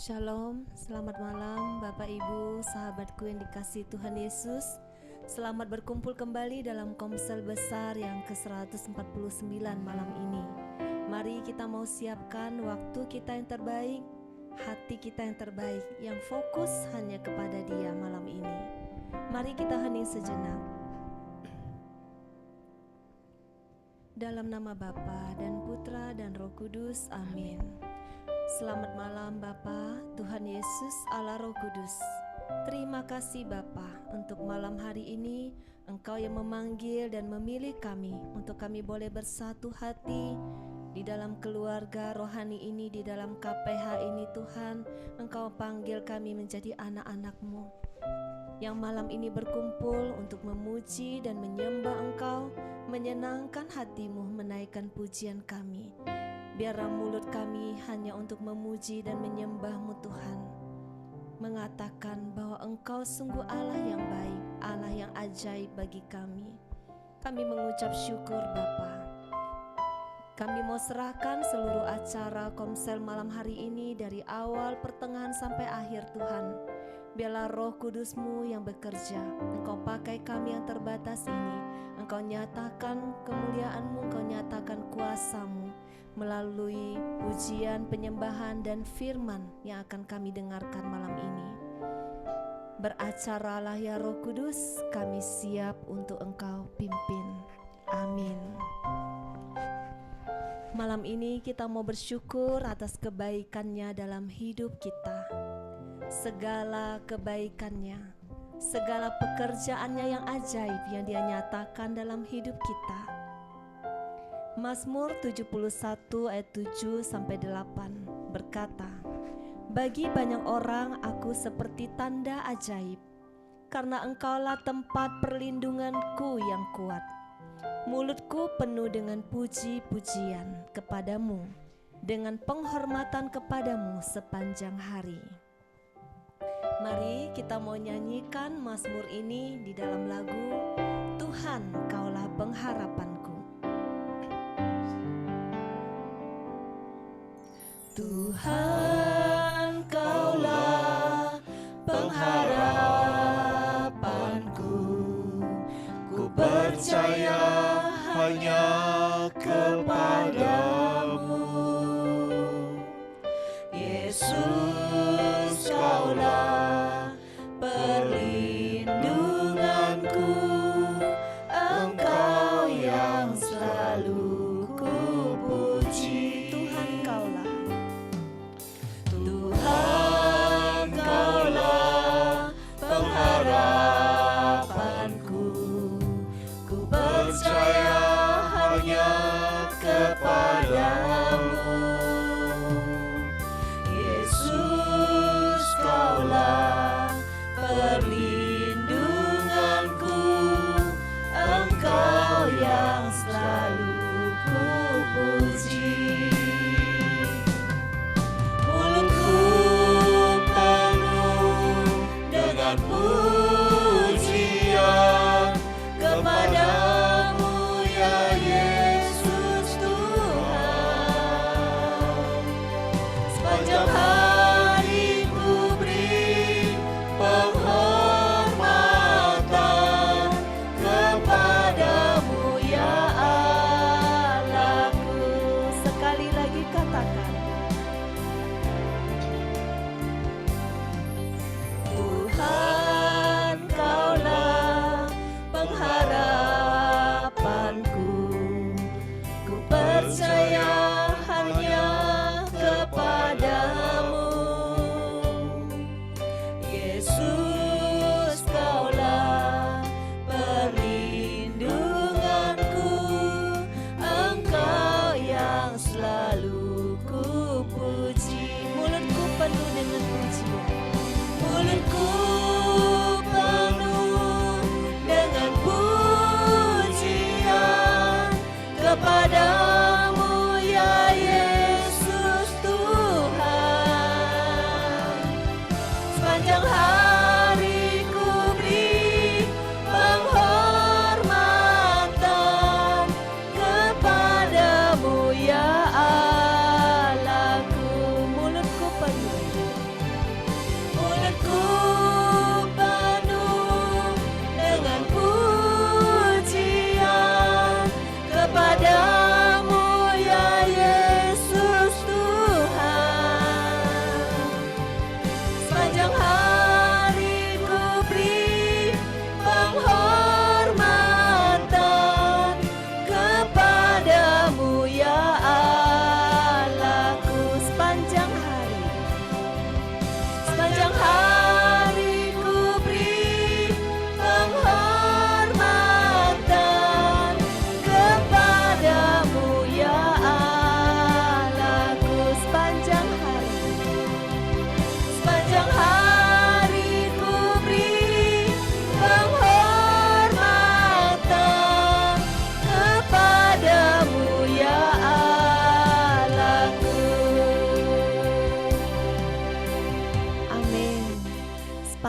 Shalom, selamat malam Bapak Ibu, sahabatku yang dikasihi Tuhan Yesus. Selamat berkumpul kembali dalam Komsel Besar yang ke-149 malam ini. Mari kita mau siapkan waktu kita yang terbaik, hati kita yang terbaik, yang fokus hanya kepada Dia malam ini. Mari kita hening sejenak. Dalam nama Bapa dan Putra dan Roh Kudus, amin. Selamat malam Bapa, Tuhan Yesus Allah Roh Kudus. Terima kasih Bapa untuk malam hari ini Engkau yang memanggil dan memilih kami untuk kami boleh bersatu hati di dalam keluarga rohani ini, di dalam KPH ini. Tuhan, Engkau panggil kami menjadi anak-anak-Mu yang malam ini berkumpul untuk memuji dan menyembah Engkau, menyenangkan hati-Mu, menaikkan pujian kami. Biarlah mulut kami hanya untuk memuji dan menyembah-Mu Tuhan, mengatakan bahwa Engkau sungguh Allah yang baik, Allah yang ajaib bagi kami. Kami mengucap syukur Bapa. Kami mau serahkan seluruh acara Komsel malam hari ini dari awal, pertengahan sampai akhir Tuhan. Biarlah Roh Kudus-Mu yang bekerja. Engkau pakai kami yang terbatas ini. Engkau nyatakan kemuliaan-Mu, Engkau nyatakan kuasa-Mu melalui pujian, penyembahan, dan firman yang akan kami dengarkan malam ini. Beracaralah ya Roh Kudus, kami siap untuk Engkau pimpin. Amin. Malam ini kita mau bersyukur atas kebaikan-Nya dalam hidup kita. Segala kebaikan-Nya, segala pekerjaan-Nya yang ajaib yang Dia nyatakan dalam hidup kita. Mazmur 71 ayat 7-8 berkata, "Bagi banyak orang aku seperti tanda ajaib, karena Engkaulah tempat perlindunganku yang kuat. Mulutku penuh dengan puji-pujian kepadamu, dengan penghormatan kepadamu sepanjang hari." Mari kita mau nyanyikan Mazmur ini di dalam lagu Tuhan Kaulah Pengharapanku. Tuhan, Kaulah pengharapanku, ku percaya hanya kepadamu. Yesus, Kaulah perlindunganku, Engkau yang selalu ku puji. Tuhan, Kaulah pengharapanku, ku percaya hanya kepadamu. Yesus, Kaulah perlindunganku, Engkau yang selalu ku puji. Pujian kepadamu ya Yesus Tuhan. Sepanjang hari ku beri penghormatan kepadamu ya Allahku. Sekali lagi katakan, Tuhan, Kaulah pengharapanku, ku percaya hanya kepadamu. Yesus, Kaulah perlindunganku, Engkau yang selalu ku puji. Mulutku penuh dengan pujian, mulutku penuh dengan pujian kepadamu ya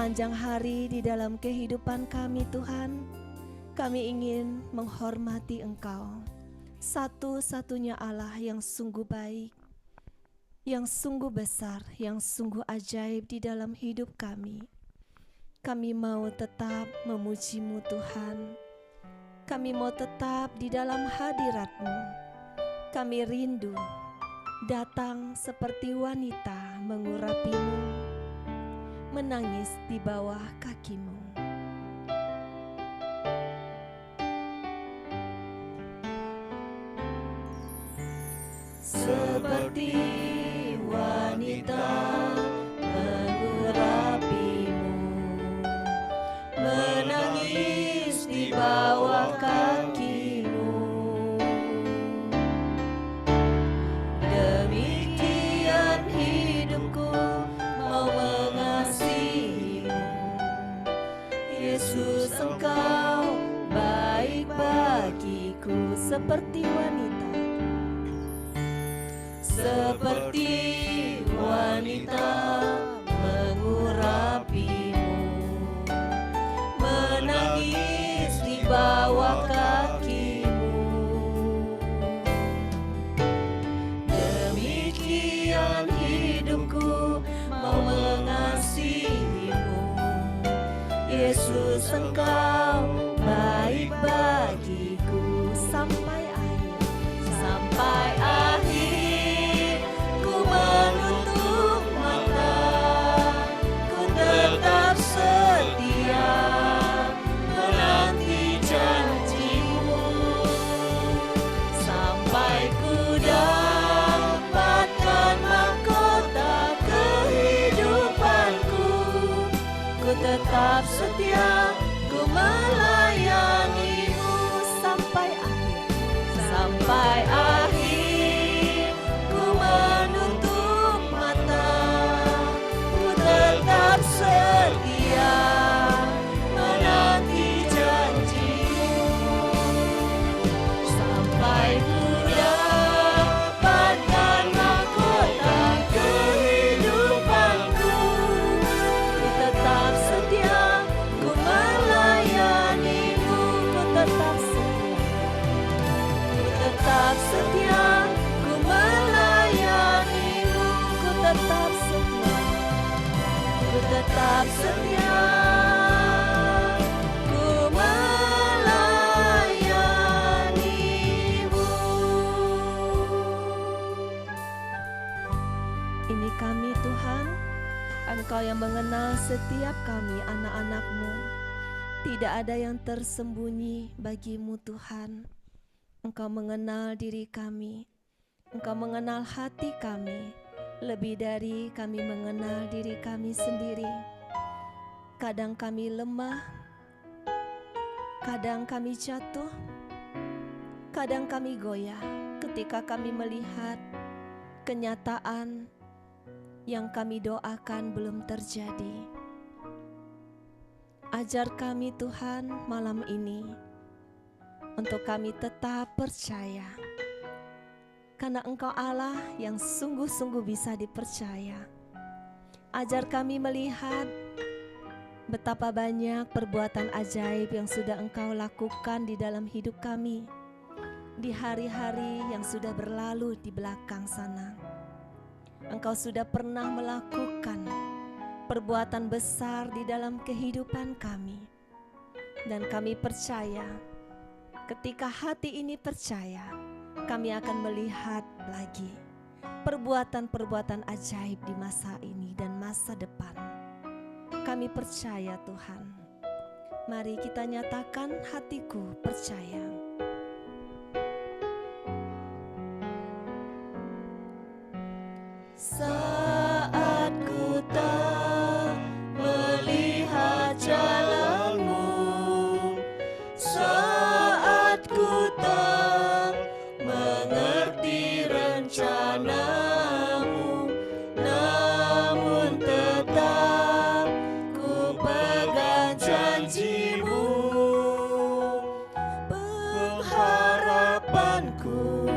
sepanjang hari di dalam kehidupan kami Tuhan, kami ingin menghormati Engkau, satu-satunya Allah yang sungguh baik, yang sungguh besar, yang sungguh ajaib di dalam hidup kami. Kami mau tetap memuji-Mu Tuhan. Kami mau tetap di dalam hadirat-Mu. Kami rindu datang seperti wanita mengurapi-Mu, menangis di bawah kaki-Mu. Seperti wanita mengurapi-Mu, menangis di bawah kaki-Mu. Demikian hidupku mau mengasihi-Mu. Yesus, Engkau baik bagiku. Seperti wanita, seperti wanita mengurapi-Mu, menangis di bawah kaki-Mu. Demikian hidupku mau mengasihi-Mu. Yesus, Engkau baik bagiku sampai akhir, sampai akhir. Ku menutup mata, ku tetap setia menanti janji-Mu, sampai ku dapatkan mahkota kehidupanku. Ku tetap setia, ku melayani-Mu sampai akhir, sampai akhir. Ku menutup mata, ku tetap setia menanti janji-Mu, sampai ku dapatkan mahkota kehidupanku. Ku tetap setia, ku melayani-Mu. Ku tetap setia, ku tetap setia, ku melayani-Mu. Ku tetap setia, ku tetap setia, ku melayani-Mu. Ini kami Tuhan, Engkau yang mengenal setiap kami anak-anak-Mu. Tidak ada yang tersembunyi bagi-Mu Tuhan. Engkau mengenal diri kami, Engkau mengenal hati kami, lebih dari kami mengenal diri kami sendiri. Kadang kami lemah, kadang kami jatuh, kadang kami goyah ketika kami melihat kenyataan yang kami doakan belum terjadi. Ajar kami Tuhan malam ini untuk kami tetap percaya, karena Engkau Allah yang sungguh-sungguh bisa dipercaya. Ajar kami melihat betapa banyak perbuatan ajaib yang sudah Engkau lakukan di dalam hidup kami di hari-hari yang sudah berlalu di belakang sana. Engkau sudah pernah melakukan perbuatan besar di dalam kehidupan kami, dan kami percaya. Ketika hati ini percaya, kami akan melihat lagi perbuatan-perbuatan ajaib di masa ini dan masa depan. Kami percaya Tuhan. Mari kita nyatakan, hatiku percaya. Saat ku tak melihat jalan-Mu, saat ku tak mengerti rencana-Mu, namun tetap ku pegang janji-Mu. Pengharapanku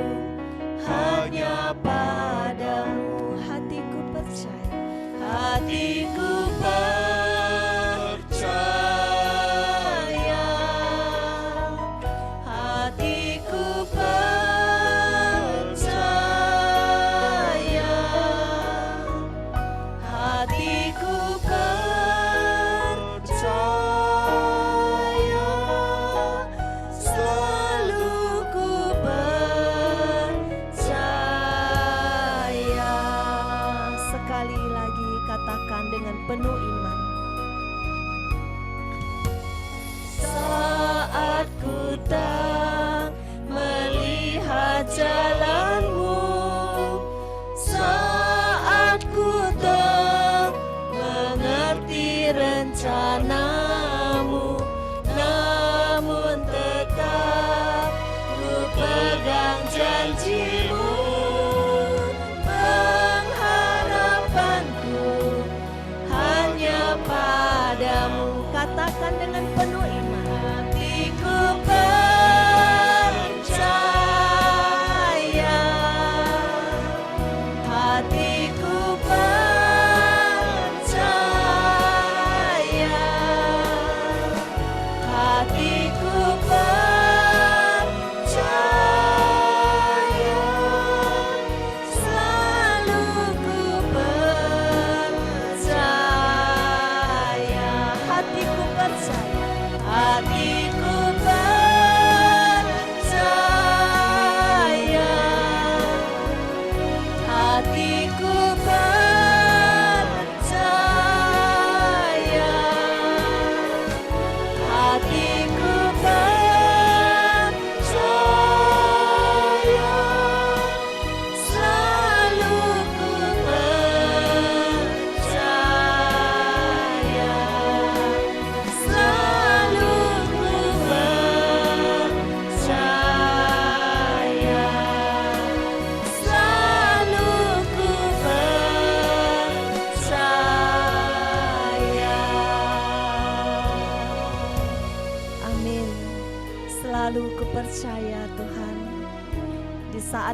hanya padamu. Hatiku percaya, hatiku percaya.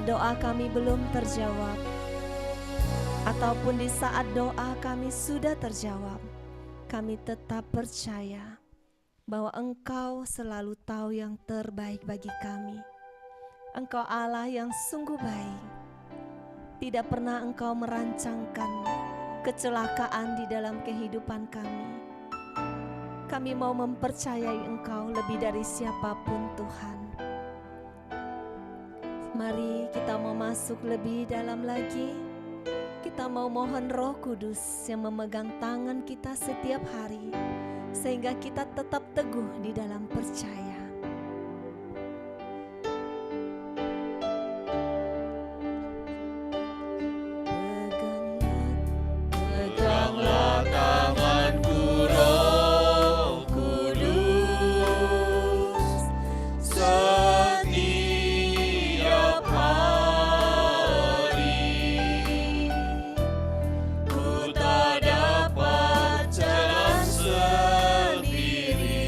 saat doa kami belum terjawab, ataupun di saat doa kami sudah terjawab, kami tetap percaya bahwa Engkau selalu tahu yang terbaik bagi kami. Engkau Allah yang sungguh baik. Tidak pernah Engkau merancangkan kecelakaan di dalam kehidupan kami. Kami mau mempercayai Engkau lebih dari siapapun, Tuhan. Mari kita mau masuk lebih dalam lagi. Kita mau mohon Roh Kudus yang memegang tangan kita setiap hari, sehingga kita tetap teguh di dalam percaya. Peganglah tanganku, Roh Kudus, setiap hari. Ku tak dapat jalan sendiri,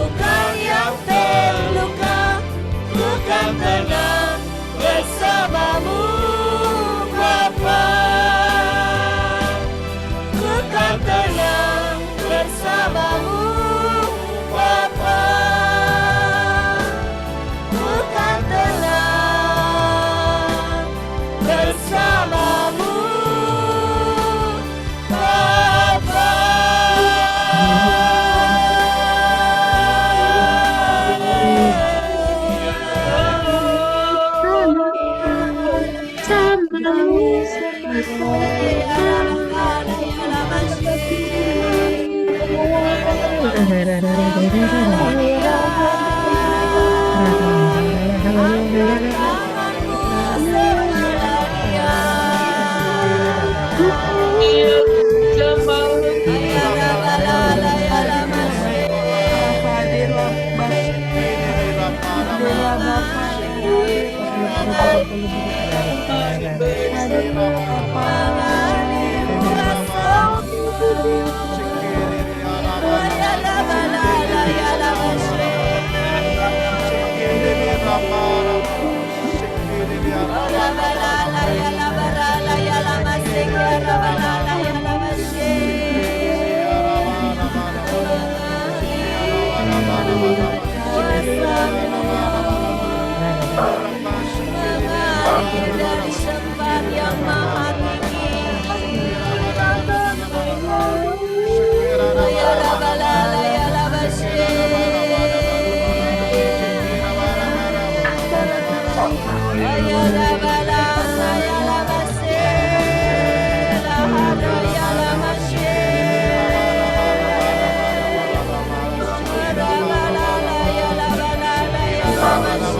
menyembuhkan yang terluka. Ku kan tenang bersamamu Bapa. Ku kan tenang bersamamu Bapa. Ku kan tenang bersamamu Bapa. Dari tempat yang maha tinggi, ya Rabbalala ya Labashe, ya Rabbalala ya Labashe, Lahara ya Lamashe, Rabbalala ya Labbalala ya Lamashe.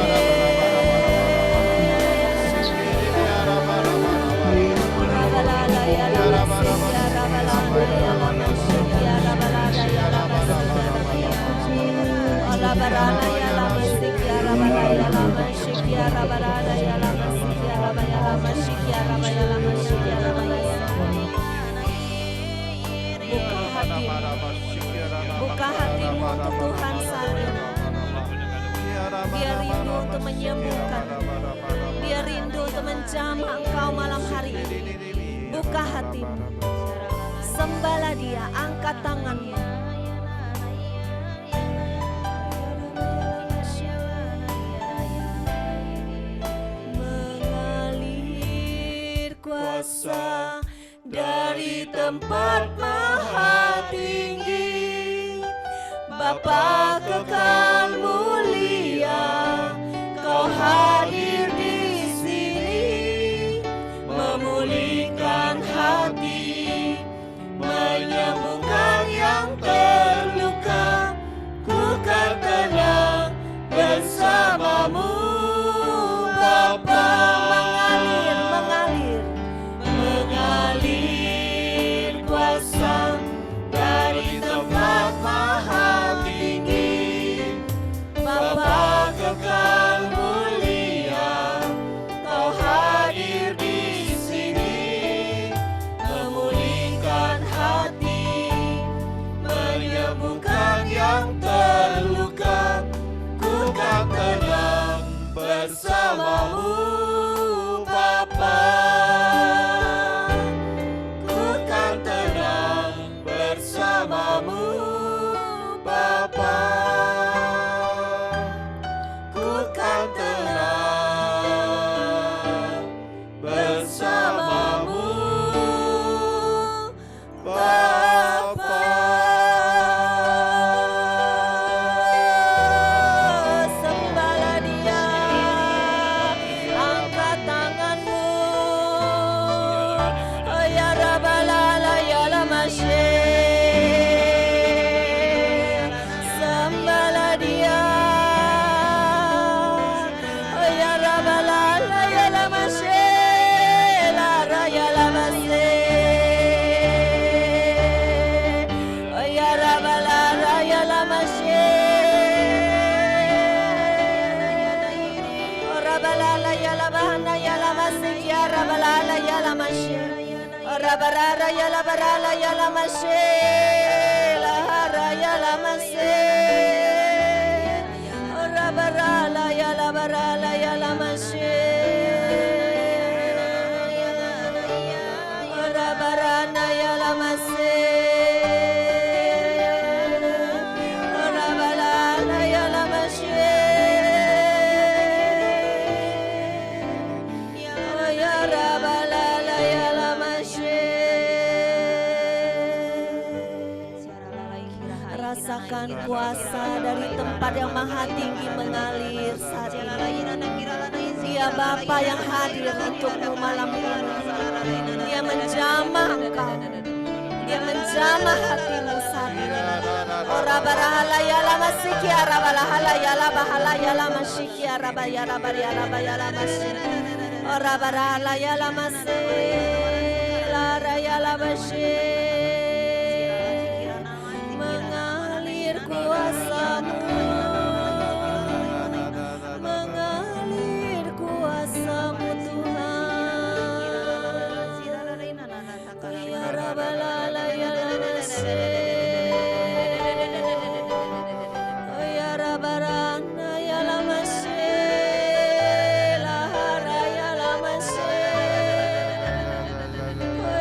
Buka hatimu untuk Tuhan saat ini. Dia rindu untuk menyembuhkan. Dia rindu untuk menjamah engkau malam hari ini. Buka hatimu. Sembahlah Dia, angkat tanganmu. Mengalir kuasa dari tempat maha tinggi, Bapa kekal mulia, Kau hadir di sini, memulihkan hati, menyembuhkan yang terluka. Ku kan tenang bersamamu Bapa. Mengalir kuasa dari tempat maha tinggi, Bapa kekal mulia, Kau hadir di sini, memulihkan hati, menyembuhkan yang terluka. Ku kan tenang bersamamu Bapa. Ku kan tenang bersamamu Bapa. Ku kan tenang bersamamu Bapa. Sembahlah Dia, angkat tanganmu. Oh ya Rabbalala ya Lamashe. Sembahlah Dia. Oh ya Rabbalala ya Lamashe. Lara ya Lamashe. Oh ya Rabbalala ya Lamashe. Oh Rabbalala ya Labahana ya Lamashe. Ya Rabbalala ya Lamashe. Rabarara ya la barala ya la mashe, la hara ya la mashe. rasakan kuasa dari tempat yang maha tinggi mengalir saat ini. Dia Bapa yang hadir untukmu malam ini. Dia menjamah engkau. Dia menjamah hatimu saat ini. Ora barahala ya lama siki arabalahala ya la bahala ya lama siki arabaya rabaya rabaya lama siki. Ora barahala ya lama se lara ya lama mengalir kuasamu, mengalir kuasamu Tuhan. Ya rabalala ya lama se ya rabarana ya lama se lahara ya lama se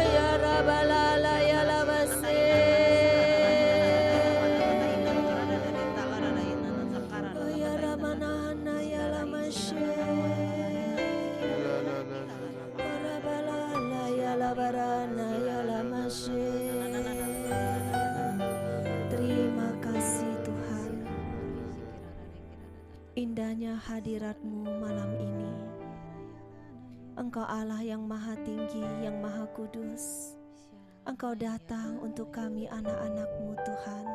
ya rabalala ya lama se ya ramanana ya lama se rabalala ya labarana ya lama se. Terima kasih Tuhan. Indahnya hadirat-Mu malam ini. Engkau Allah yang maha tinggi, yang maha kudus. Engkau datang untuk kami anak-anak-Mu Tuhan.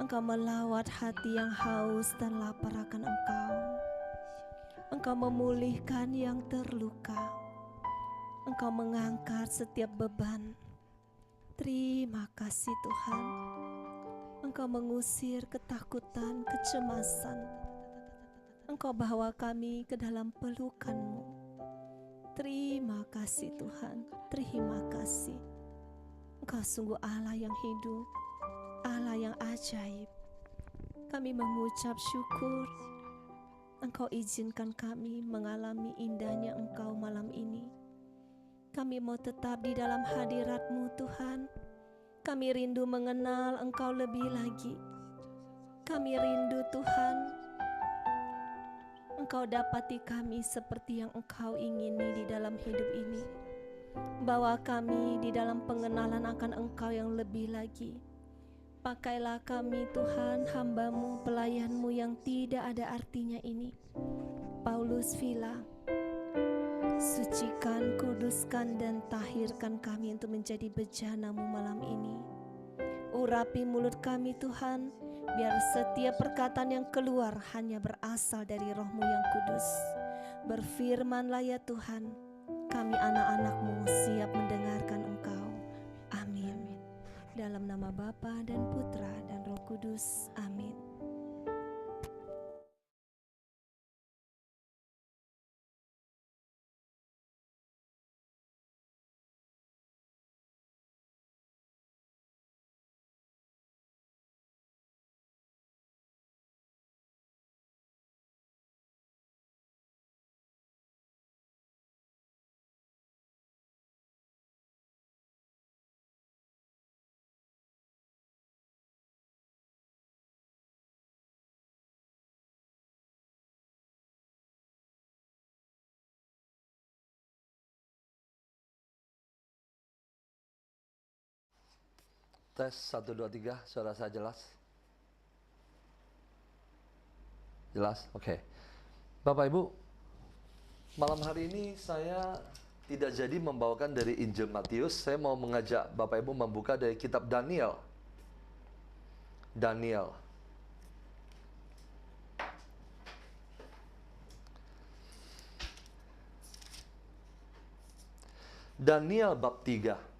Engkau melawat hati yang haus dan lapar akan Engkau. Engkau memulihkan yang terluka. Engkau mengangkat setiap beban. Terima kasih Tuhan. Engkau mengusir ketakutan, kecemasan. Engkau bawa kami ke dalam pelukan-Mu. Terima kasih Tuhan, terima kasih. Engkau sungguh Allah yang hidup, Allah yang ajaib. Kami mengucap syukur. Engkau izinkan kami mengalami indahnya Engkau malam ini. Kami mau tetap di dalam hadirat-Mu Tuhan. Kami rindu mengenal Engkau lebih lagi. Kami rindu Tuhan, Engkau dapati kami seperti yang Engkau ingini di dalam hidup ini. Bawa kami di dalam pengenalan akan Engkau yang lebih lagi. Pakailah kami Tuhan, hamba-Mu, pelayan-Mu yang tidak ada artinya ini. Paulus Villa, sucikan, kuduskan, dan tahirkan kami untuk menjadi bejana-Mu malam ini. Urapi mulut kami Tuhan, biar setiap perkataan yang keluar hanya berasal dari Roh-Mu yang kudus. Berfirmanlah ya Tuhan, kami anak-anak-Mu siap mendengarkan Engkau. Amin. Dalam nama Bapa dan Putra dan Roh Kudus. Amin. Tes 1, 2, 3, suara saya jelas? Jelas? Oke. Bapak Ibu, malam hari ini saya tidak jadi membawakan dari Injil Matius. Saya mau mengajak Bapak Ibu membuka dari kitab Daniel. Daniel. Daniel bab 3.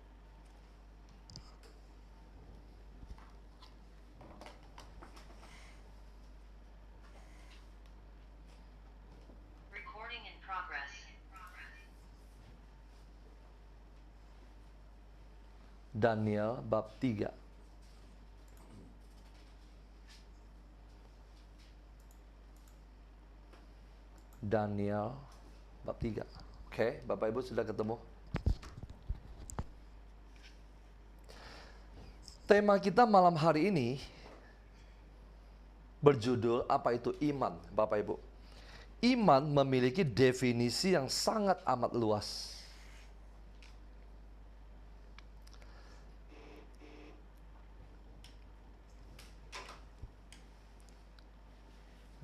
Daniel bab 3. Daniel bab 3. Oke, Bapak Ibu sudah ketemu? Tema kita malam hari ini berjudul apa itu iman, Bapak Ibu. Iman memiliki definisi yang sangat amat luas.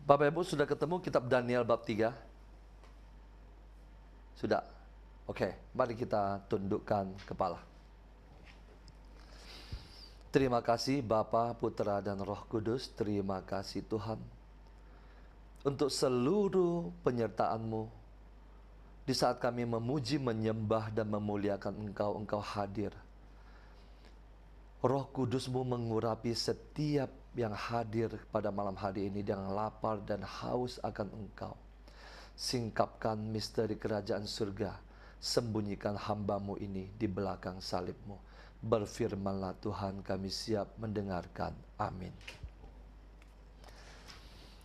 Bapak Ibu sudah ketemu kitab Daniel bab 3? Sudah? Oke, mari kita tundukkan kepala. Terima kasih Bapa, Putra, dan Roh Kudus. Terima kasih Tuhan untuk seluruh penyertaan-Mu. Di saat kami memuji, menyembah, dan memuliakan Engkau, Engkau hadir. Roh Kudus-Mu mengurapi setiap yang hadir pada malam hari ini, yang lapar dan haus akan Engkau. Singkapkan misteri kerajaan surga, sembunyikan hamba-Mu ini di belakang salib-Mu. Berfirmanlah Tuhan, kami siap mendengarkan. Amin.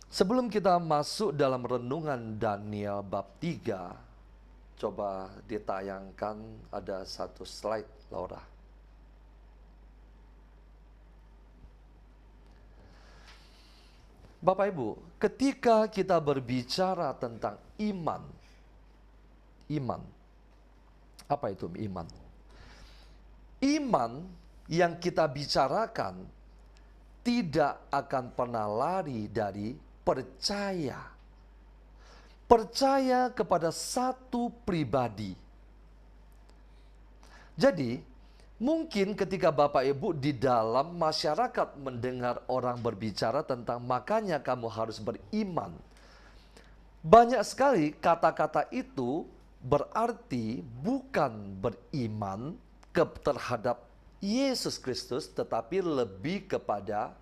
Sebelum kita masuk dalam renungan Daniel bab 3, coba ditayangkan ada satu slide, Laura. Bapak Ibu, ketika kita berbicara tentang iman, apa itu iman? Iman yang kita bicarakan tidak akan pernah lari dari percaya. Percaya kepada satu pribadi. Jadi, mungkin ketika Bapak Ibu di dalam masyarakat mendengar orang berbicara tentang makanya kamu harus beriman. Banyak sekali kata-kata itu berarti bukan beriman terhadap Yesus Kristus, tetapi lebih kepada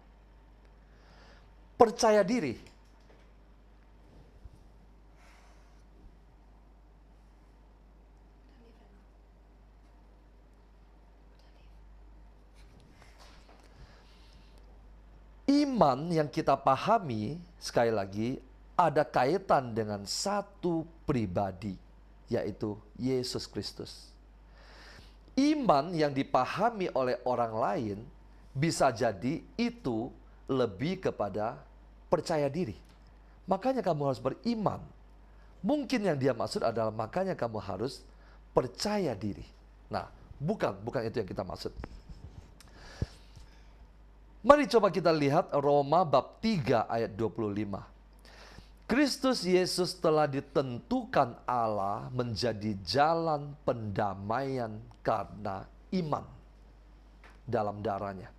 percaya diri. Iman yang kita pahami, sekali lagi, ada kaitan dengan satu pribadi, yaitu Yesus Kristus. Iman yang dipahami oleh orang lain bisa jadi itu lebih kepada percaya diri. Makanya kamu harus beriman. Mungkin yang dia maksud adalah makanya kamu harus percaya diri. Nah, bukan itu yang kita maksud. Mari coba kita lihat Roma bab 3 ayat 25. Kristus Yesus telah ditentukan Allah menjadi jalan pendamaian karena iman dalam darahnya.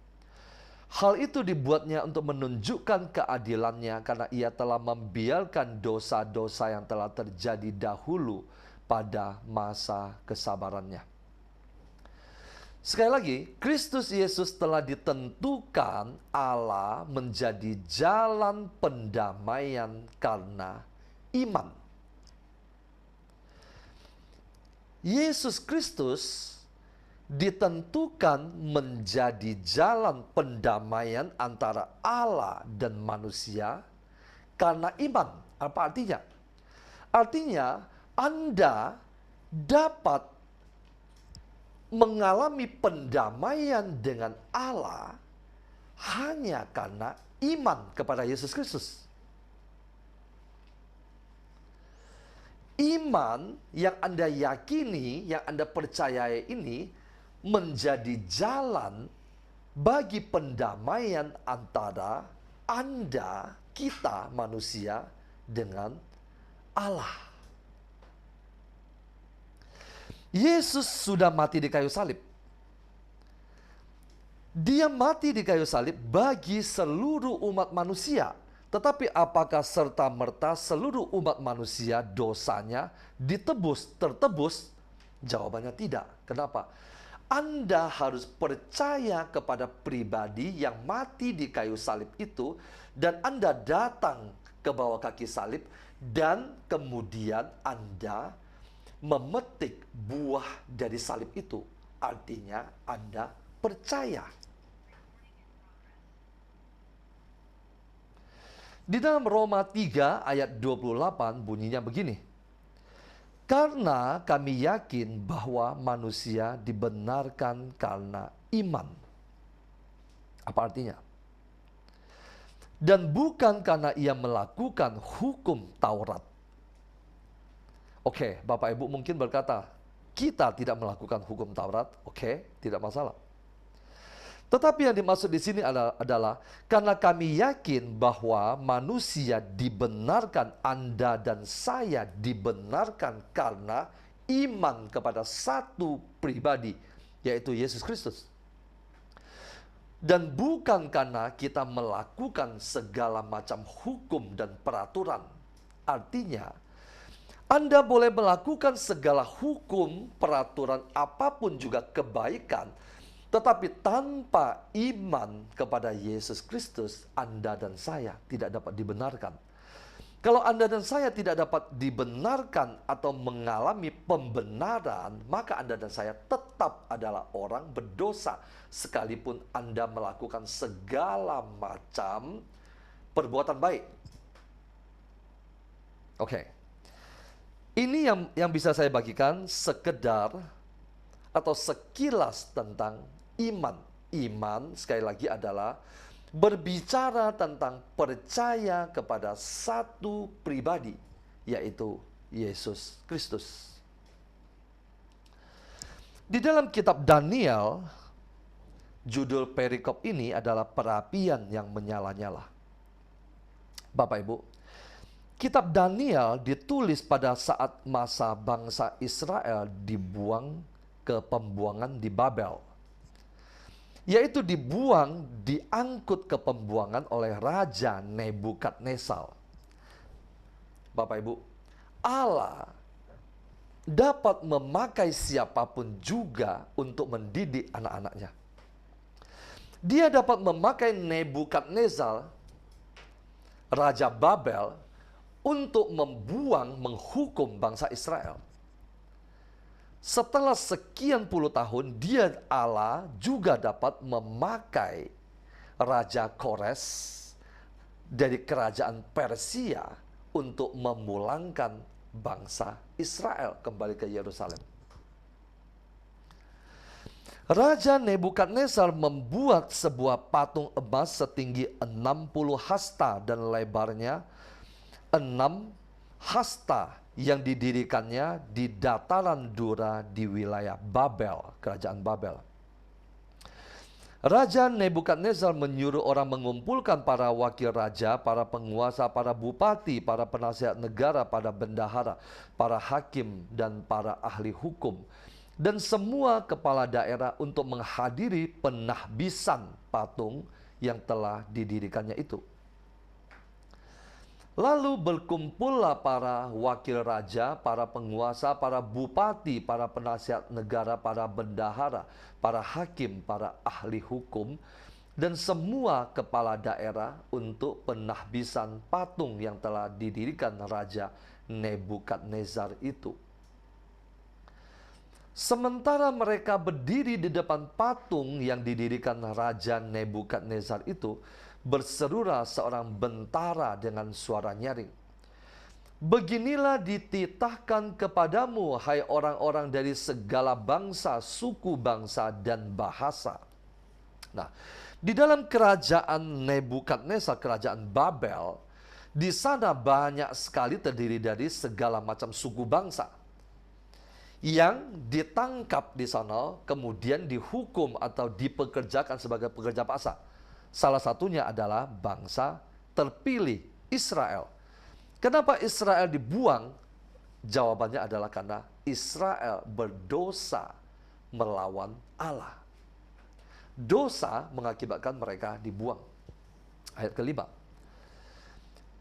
Hal itu dibuatnya untuk menunjukkan keadilannya karena ia telah membiarkan dosa-dosa yang telah terjadi dahulu pada masa kesabarannya. Sekali lagi, Kristus Yesus telah ditentukan Allah menjadi jalan pendamaian karena iman. Yesus Kristus ditentukan menjadi jalan pendamaian antara Allah dan manusia karena iman. Apa artinya? Artinya, Anda dapat mengalami pendamaian dengan Allah hanya karena iman kepada Yesus Kristus. Iman yang Anda yakini, yang Anda percayai ini menjadi jalan bagi pendamaian antara Anda, kita manusia dengan Allah. Yesus sudah mati di kayu salib. Dia mati di kayu salib bagi seluruh umat manusia. Tetapi apakah serta-merta seluruh umat manusia dosanya tertebus? Jawabannya tidak. Kenapa? Anda harus percaya kepada pribadi yang mati di kayu salib itu, dan Anda datang ke bawah kaki salib, dan kemudian Anda memetik buah dari salib itu. Artinya Anda percaya. Di dalam Roma 3 ayat 28 bunyinya begini. Karena kami yakin bahwa manusia dibenarkan karena iman. Apa artinya? Dan bukan karena ia melakukan hukum Taurat. Oke, Bapak Ibu mungkin berkata, kita tidak melakukan hukum Taurat. Oke, tidak masalah. Tetapi yang dimaksud di sini adalah karena kami yakin bahwa manusia dibenarkan, Anda dan saya dibenarkan karena iman kepada satu pribadi, yaitu Yesus Kristus. Dan bukan karena kita melakukan segala macam hukum dan peraturan. Artinya, Anda boleh melakukan segala hukum, peraturan, apapun juga kebaikan, tetapi tanpa iman kepada Yesus Kristus, Anda dan saya tidak dapat dibenarkan. Kalau Anda dan saya tidak dapat dibenarkan atau mengalami pembenaran, maka Anda dan saya tetap adalah orang berdosa, sekalipun Anda melakukan segala macam perbuatan baik. Oke. Ini yang bisa saya bagikan sekedar atau sekilas tentang iman. Iman sekali lagi adalah berbicara tentang percaya kepada satu pribadi, yaitu Yesus Kristus. Di dalam kitab Daniel, judul perikop ini adalah perapian yang menyala-nyala. Bapak Ibu, kitab Daniel ditulis pada saat masa bangsa Israel dibuang ke pembuangan di Babel. Yaitu dibuang, diangkut ke pembuangan oleh Raja Nebukadnezar. Bapak Ibu, Allah dapat memakai siapapun juga untuk mendidik anak-anaknya. Dia dapat memakai Nebukadnezar, Raja Babel, untuk membuang, menghukum bangsa Israel. Setelah sekian puluh tahun, dia Allah juga dapat memakai Raja Kores dari kerajaan Persia untuk memulangkan bangsa Israel kembali ke Yerusalem. Raja Nebukadnezar membuat sebuah patung emas setinggi 60 hasta dan lebarnya 6 hasta yang didirikannya di dataran Dura di wilayah Babel, kerajaan Babel. Raja Nebukadnezar menyuruh orang mengumpulkan para wakil raja, para penguasa, para bupati, para penasihat negara, para bendahara, para hakim, dan para ahli hukum, dan semua kepala daerah untuk menghadiri penahbisan patung yang telah didirikannya itu. Lalu berkumpullah para wakil raja, para penguasa, para bupati, para penasihat negara, para bendahara, para hakim, para ahli hukum, dan semua kepala daerah untuk penahbisan patung yang telah didirikan Raja Nebukadnezar itu. Sementara mereka berdiri di depan patung yang didirikan Raja Nebukadnezar itu, berserulah seorang bentara dengan suara nyaring. Beginilah dititahkan kepadamu, hai orang-orang dari segala bangsa, suku bangsa, dan bahasa. Nah, di dalam kerajaan Nebukadnezar, kerajaan Babel, di sana banyak sekali terdiri dari segala macam suku bangsa yang ditangkap di sana, kemudian dihukum atau dipekerjakan sebagai pekerja paksa. Salah satunya adalah bangsa terpilih, Israel. Kenapa Israel dibuang? Jawabannya adalah karena Israel berdosa melawan Allah. Dosa mengakibatkan mereka dibuang. Ayat kelima.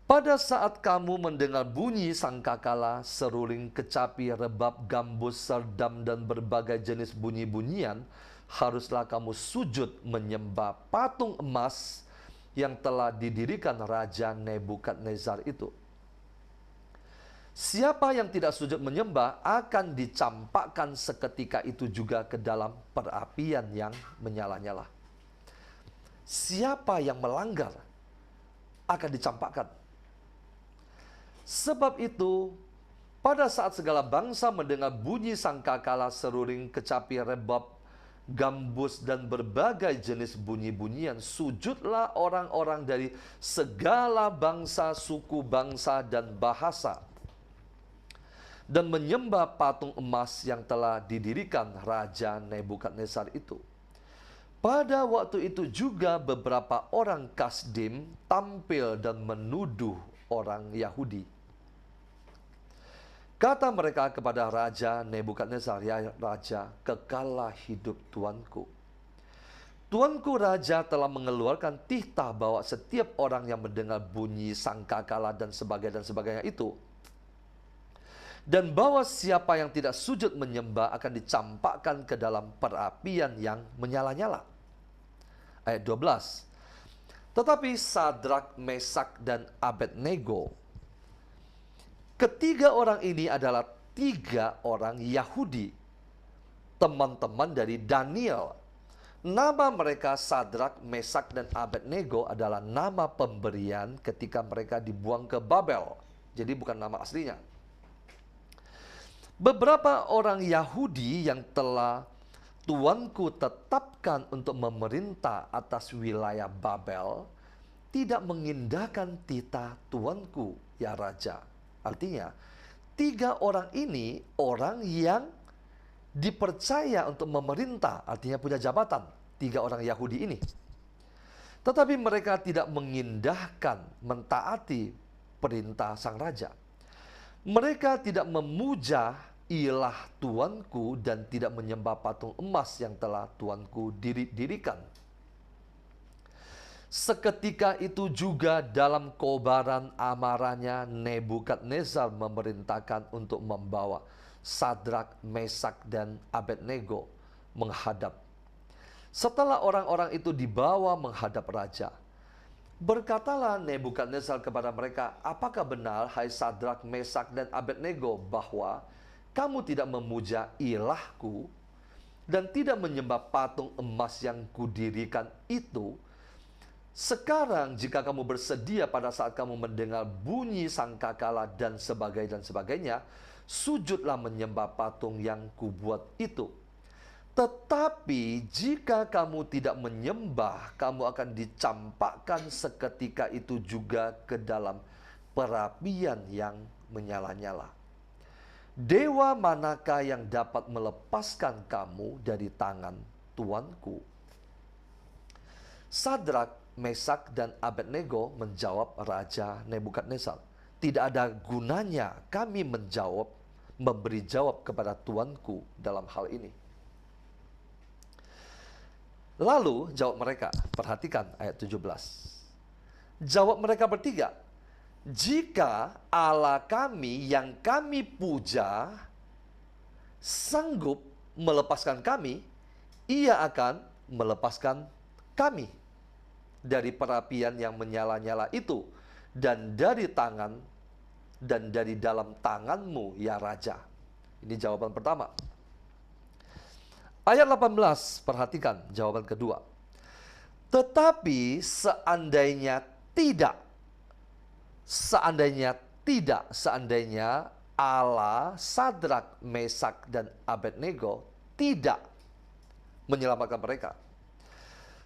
Pada saat kamu mendengar bunyi sangkakala, seruling, kecapi, rebab, gambus, serdam, dan berbagai jenis bunyi-bunyian, haruslah kamu sujud menyembah patung emas yang telah didirikan Raja Nebukadnezar itu. Siapa yang tidak sujud menyembah akan dicampakkan seketika itu juga ke dalam perapian yang menyala-nyala. Siapa yang melanggar akan dicampakkan. Sebab itu, pada saat segala bangsa mendengar bunyi sangkakala, seruling, kecapi, rebab, gambus, dan berbagai jenis bunyi-bunyian, sujudlah orang-orang dari segala bangsa, suku bangsa, dan bahasa, dan menyembah patung emas yang telah didirikan Raja Nebukadnezar itu. Pada waktu itu juga beberapa orang Kasdim tampil dan menuduh orang Yahudi. Kata mereka kepada Raja Nebukadnezar, "Ya Raja, kekallah hidup tuanku. Tuanku Raja telah mengeluarkan titah bahwa setiap orang yang mendengar bunyi sangkakala dan sebagainya itu, dan bahwa siapa yang tidak sujud menyembah akan dicampakkan ke dalam perapian yang menyala-nyala." Ayat 12. Tetapi Sadrak, Mesak, dan Abednego, ketiga orang ini adalah tiga orang Yahudi, teman-teman dari Daniel. Nama mereka Sadrak, Mesak, dan Abednego adalah nama pemberian ketika mereka dibuang ke Babel. Jadi bukan nama aslinya. Beberapa orang Yahudi yang telah tuanku tetapkan untuk memerintah atas wilayah Babel tidak mengindahkan titah tuanku, ya Raja. Artinya, tiga orang ini orang yang dipercaya untuk memerintah, artinya punya jabatan, tiga orang Yahudi ini. Tetapi mereka tidak mengindahkan, mentaati perintah sang raja. Mereka tidak memuja ilah tuanku dan tidak menyembah patung emas yang telah tuanku dirikan. Seketika itu juga dalam kobaran amarahnya Nebukadnezar memerintahkan untuk membawa Sadrak, Mesak, dan Abednego menghadap. Setelah orang-orang itu dibawa menghadap raja, berkatalah Nebukadnezar kepada mereka, "Apakah benar, hai Sadrak, Mesak, dan Abednego, bahwa kamu tidak memuja ilahku dan tidak menyembah patung emas yang kudirikan itu? Sekarang jika kamu bersedia pada saat kamu mendengar bunyi sangkakala dan sebagainya, sujudlah menyembah patung yang kubuat itu. Tetapi jika kamu tidak menyembah, kamu akan dicampakkan seketika itu juga ke dalam perapian yang menyala-nyala. Dewa manakah yang dapat melepaskan kamu dari tangan tuanku?" Sadrak, Mesak, dan Abednego menjawab Raja Nebukadnezar, "Tidak ada gunanya kami memberi jawab kepada tuanku dalam hal ini." Lalu jawab mereka, perhatikan ayat 17. Jawab mereka bertiga, "Jika Allah kami yang kami puja sanggup melepaskan kami, Ia akan melepaskan kami dari perapian yang menyala-nyala itu, dan dari tangan dan dari dalam tanganmu, ya Raja." Ini jawaban pertama. Ayat 18, perhatikan jawaban kedua. "Tetapi seandainya Allah, Sadrak, Mesak, dan Abednego tidak menyelamatkan mereka.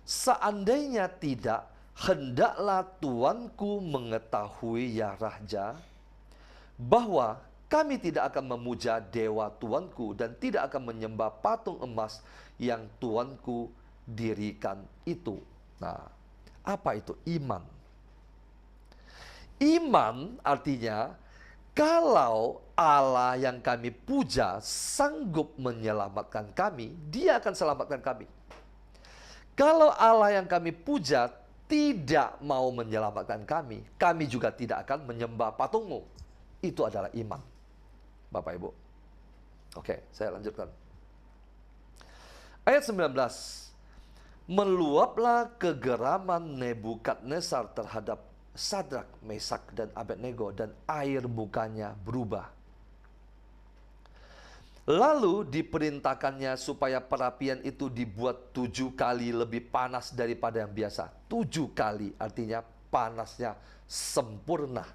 Seandainya tidak, hendaklah tuanku mengetahui, ya Raja, bahwa kami tidak akan memuja dewa tuanku dan tidak akan menyembah patung emas yang tuanku dirikan itu." Nah, apa itu iman? Iman artinya kalau Allah yang kami puja sanggup menyelamatkan kami, Dia akan selamatkan kami. Kalau Allah yang kami puja tidak mau menyelamatkan kami, kami juga tidak akan menyembah patungmu. Itu adalah iman, Bapak Ibu. Oke, saya lanjutkan. Ayat 19. "Meluaplah kegeraman Nebukadnezar terhadap Sadrak, Mesak, dan Abednego, dan air mukanya berubah. Lalu diperintahkannya supaya perapian itu dibuat 7 kali lebih panas daripada yang biasa." 7 kali artinya panasnya sempurna.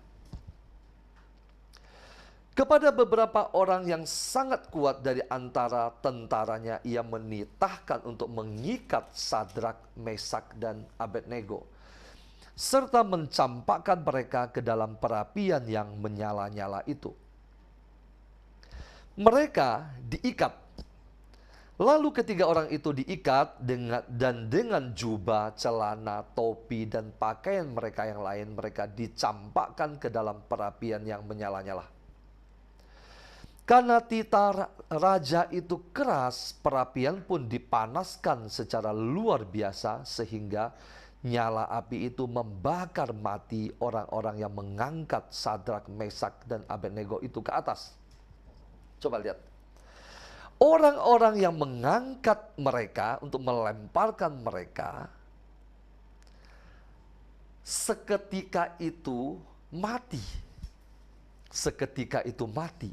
Kepada beberapa orang yang sangat kuat dari antara tentaranya, ia menitahkan untuk mengikat Sadrak, Mesak, dan Abednego, serta mencampakkan mereka ke dalam perapian yang menyala-nyala itu. Mereka diikat, Lalu ketiga orang itu diikat dengan jubah, celana, topi, dan pakaian mereka yang lain, mereka dicampakkan ke dalam perapian yang menyala-nyala. Karena tita raja itu keras, perapian pun dipanaskan secara luar biasa sehingga nyala api itu membakar mati orang-orang yang mengangkat Sadrak, Mesak, dan Abednego itu ke atas. Coba lihat. Orang-orang yang mengangkat mereka untuk melemparkan mereka, seketika itu mati. Seketika itu mati.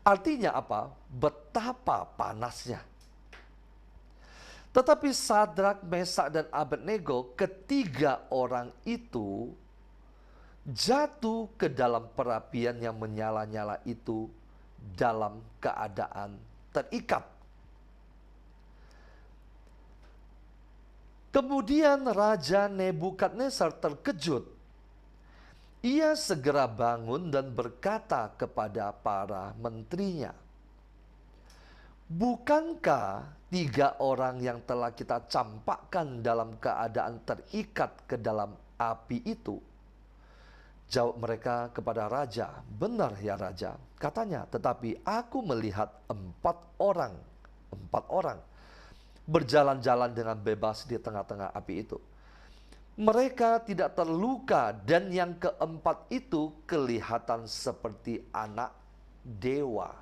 Artinya apa? Betapa panasnya. Tetapi Sadrak, Mesak, dan Abednego, ketiga orang itu jatuh ke dalam perapian yang menyala-nyala itu dalam keadaan terikat. Kemudian Raja Nebukadnezar terkejut. Ia segera bangun dan berkata kepada para menterinya, "Bukankah tiga orang yang telah kita campakkan dalam keadaan terikat ke dalam api itu?" Jawab mereka kepada raja, "Benar ya raja," katanya, "tetapi aku melihat empat orang berjalan-jalan dengan bebas di tengah-tengah api itu. Mereka tidak terluka dan yang keempat itu kelihatan seperti anak dewa."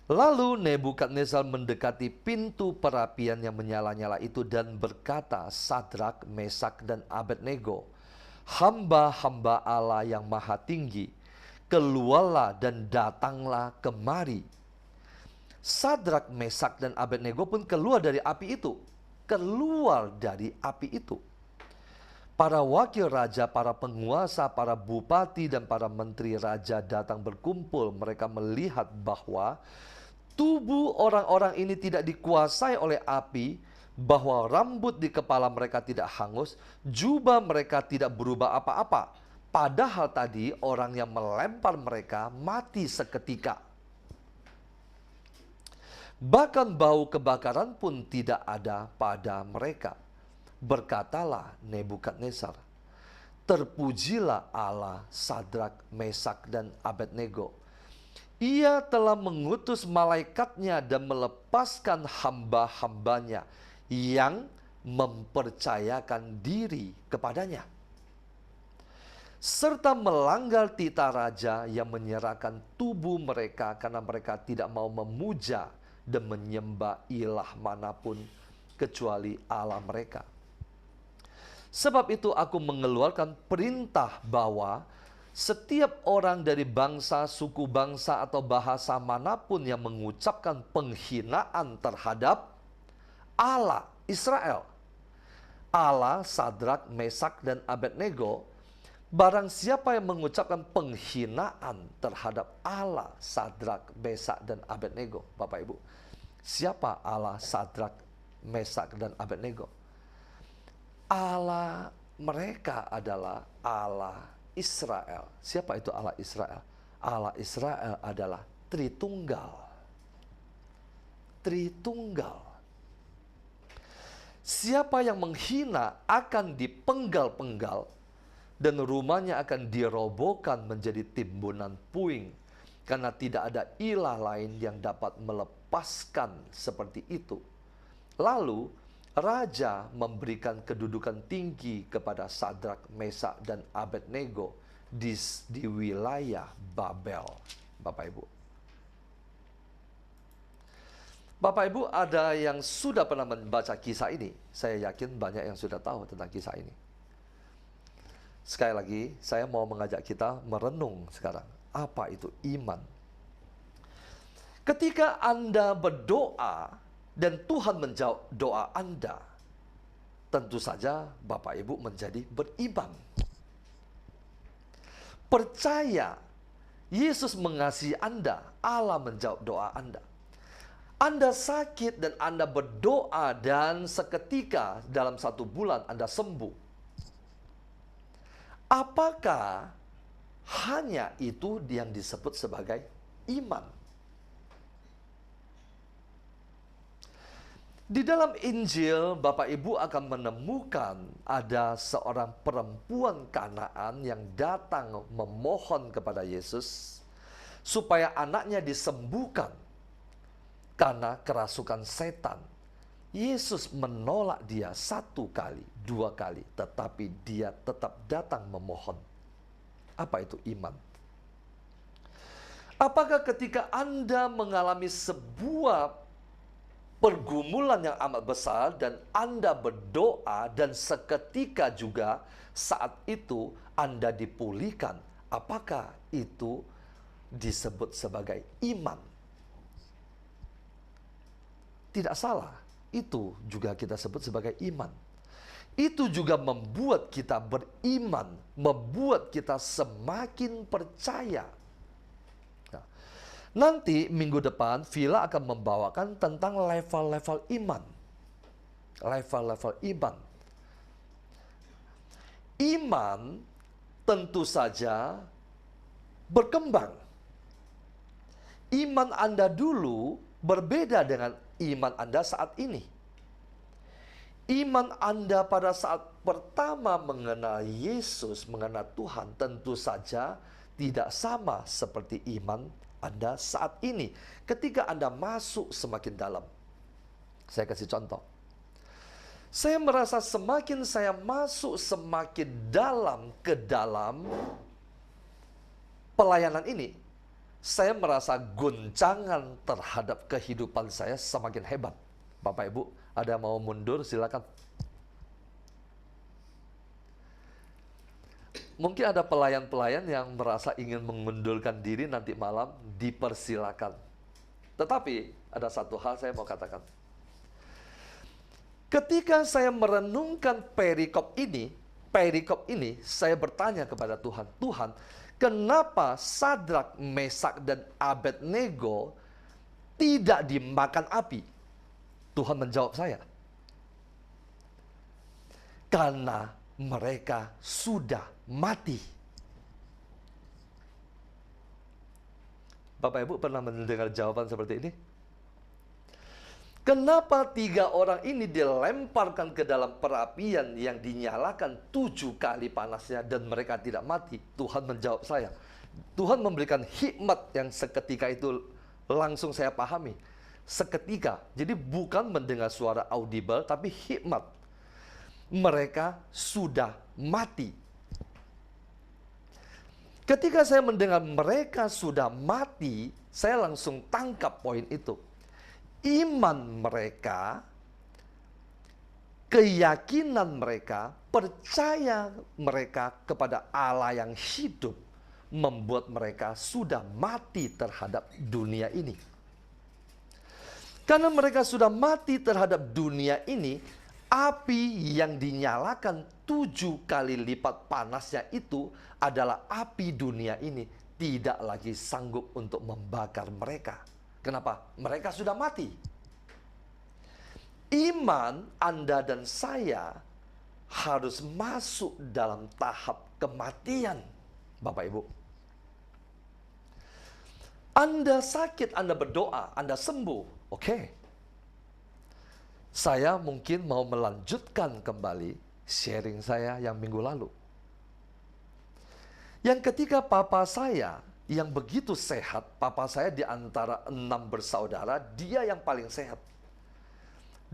Lalu Nebukadnezar mendekati pintu perapian yang menyala-nyala itu dan berkata, "Sadrak, Mesak, dan Abednego, hamba-hamba Allah yang maha tinggi, keluarlah dan datanglah kemari." Sadrak, Mesak, dan Abednego pun keluar dari api itu. Keluar dari api itu. Para wakil raja, para penguasa, para bupati, dan para menteri raja datang berkumpul. Mereka melihat bahwa tubuh orang-orang ini tidak dikuasai oleh api, bahwa rambut di kepala mereka tidak hangus, jubah mereka tidak berubah apa-apa. Padahal tadi orang yang melempar mereka mati seketika. Bahkan bau kebakaran pun tidak ada pada mereka. Berkatalah Nebukadnezar, "Terpujilah Allah Sadrak, Mesak, dan Abednego. Ia telah mengutus malaikatnya dan melepaskan hamba-hambanya yang mempercayakan diri kepadanya, serta melanggar titah raja yang menyerahkan tubuh mereka karena mereka tidak mau memuja dan menyembah ilah manapun kecuali Allah mereka. Sebab itu aku mengeluarkan perintah bahwa setiap orang dari bangsa, suku bangsa, atau bahasa manapun yang mengucapkan penghinaan terhadap Allah Israel, Allah Sadrak, Mesak, dan Abednego, barang siapa yang mengucapkan penghinaan terhadap Allah Sadrak, Mesak, dan Abednego." Bapak Ibu, siapa Allah Sadrak, Mesak, dan Abednego? Allah mereka adalah Allah Israel. Siapa itu Allah Israel? Allah Israel adalah Tritunggal. Tritunggal. Siapa yang menghina akan dipenggal-penggal dan rumahnya akan dirobohkan menjadi timbunan puing, karena tidak ada ilah lain yang dapat melepaskan seperti itu. Lalu raja memberikan kedudukan tinggi kepada Sadrak, Mesak, dan Abednego di wilayah Babel. Bapak Ibu, Bapak Ibu, ada yang sudah pernah membaca kisah ini. Saya yakin banyak yang sudah tahu tentang kisah ini. Sekali lagi, saya mau mengajak kita merenung sekarang. Apa itu iman? Ketika Anda berdoa dan Tuhan menjawab doa Anda, tentu saja Bapak Ibu menjadi beriman. Percaya Yesus mengasihi Anda, Allah menjawab doa Anda. Anda sakit dan Anda berdoa dan seketika dalam 1 bulan Anda sembuh. Apakah hanya itu yang disebut sebagai iman? Di dalam Injil, Bapak Ibu akan menemukan ada seorang perempuan Kanaan yang datang memohon kepada Yesus supaya anaknya disembuhkan karena kerasukan setan. Yesus menolak dia 1 kali, 2 kali, tetapi dia tetap datang memohon. Apa itu iman? Apakah ketika Anda mengalami sebuah pergumulan yang amat besar dan Anda berdoa dan seketika juga saat itu Anda dipulihkan, apakah itu disebut sebagai iman? Tidak salah, itu juga kita sebut sebagai iman. Itu juga membuat kita beriman, membuat kita semakin percaya. Nah, nanti minggu depan Villa akan membawakan tentang level-level iman. Level-level iman. Iman tentu saja berkembang. Iman Anda dulu berbeda dengan iman Anda saat ini. Iman Anda pada saat pertama mengenal Yesus, mengenal Tuhan, tentu saja tidak sama seperti iman Anda saat ini. Ketika Anda masuk semakin dalam. Saya kasih contoh. Saya merasa semakin saya masuk semakin dalam ke dalam pelayanan ini, saya merasa guncangan terhadap kehidupan saya semakin hebat. Bapak Ibu, ada yang mau mundur silakan. Mungkin ada pelayan-pelayan yang merasa ingin mengundurkan diri nanti malam, dipersilakan. Tetapi ada satu hal saya mau katakan. Ketika saya merenungkan perikop ini, saya bertanya kepada Tuhan, Tuhan, kenapa Sadrak, Mesak, dan Abednego tidak dimakan api? Tuhan menjawab saya, karena mereka sudah mati. Bapak Ibu pernah mendengar jawaban seperti ini? Kenapa 3 orang ini dilemparkan ke dalam perapian yang dinyalakan 7 kali panasnya dan mereka tidak mati? Tuhan menjawab saya. Tuhan memberikan hikmat yang seketika itu langsung saya pahami. Seketika, jadi bukan mendengar suara audible, tapi hikmat. Mereka sudah mati. Ketika saya mendengar mereka sudah mati, saya langsung tangkap poin itu. Iman mereka, keyakinan mereka, percaya mereka kepada Allah yang hidup, membuat mereka sudah mati terhadap dunia ini. Karena mereka sudah mati terhadap dunia ini, api yang dinyalakan 7 kali lipat panasnya itu adalah api dunia ini tidak lagi sanggup untuk membakar mereka. Kenapa? Mereka sudah mati. Iman Anda dan saya harus masuk dalam tahap kematian, Bapak Ibu. Anda sakit, Anda berdoa, Anda sembuh. Oke. Saya mungkin mau melanjutkan kembali sharing saya yang minggu lalu. Yang ketika papa saya yang begitu sehat, papa saya di antara 6 bersaudara, dia yang paling sehat.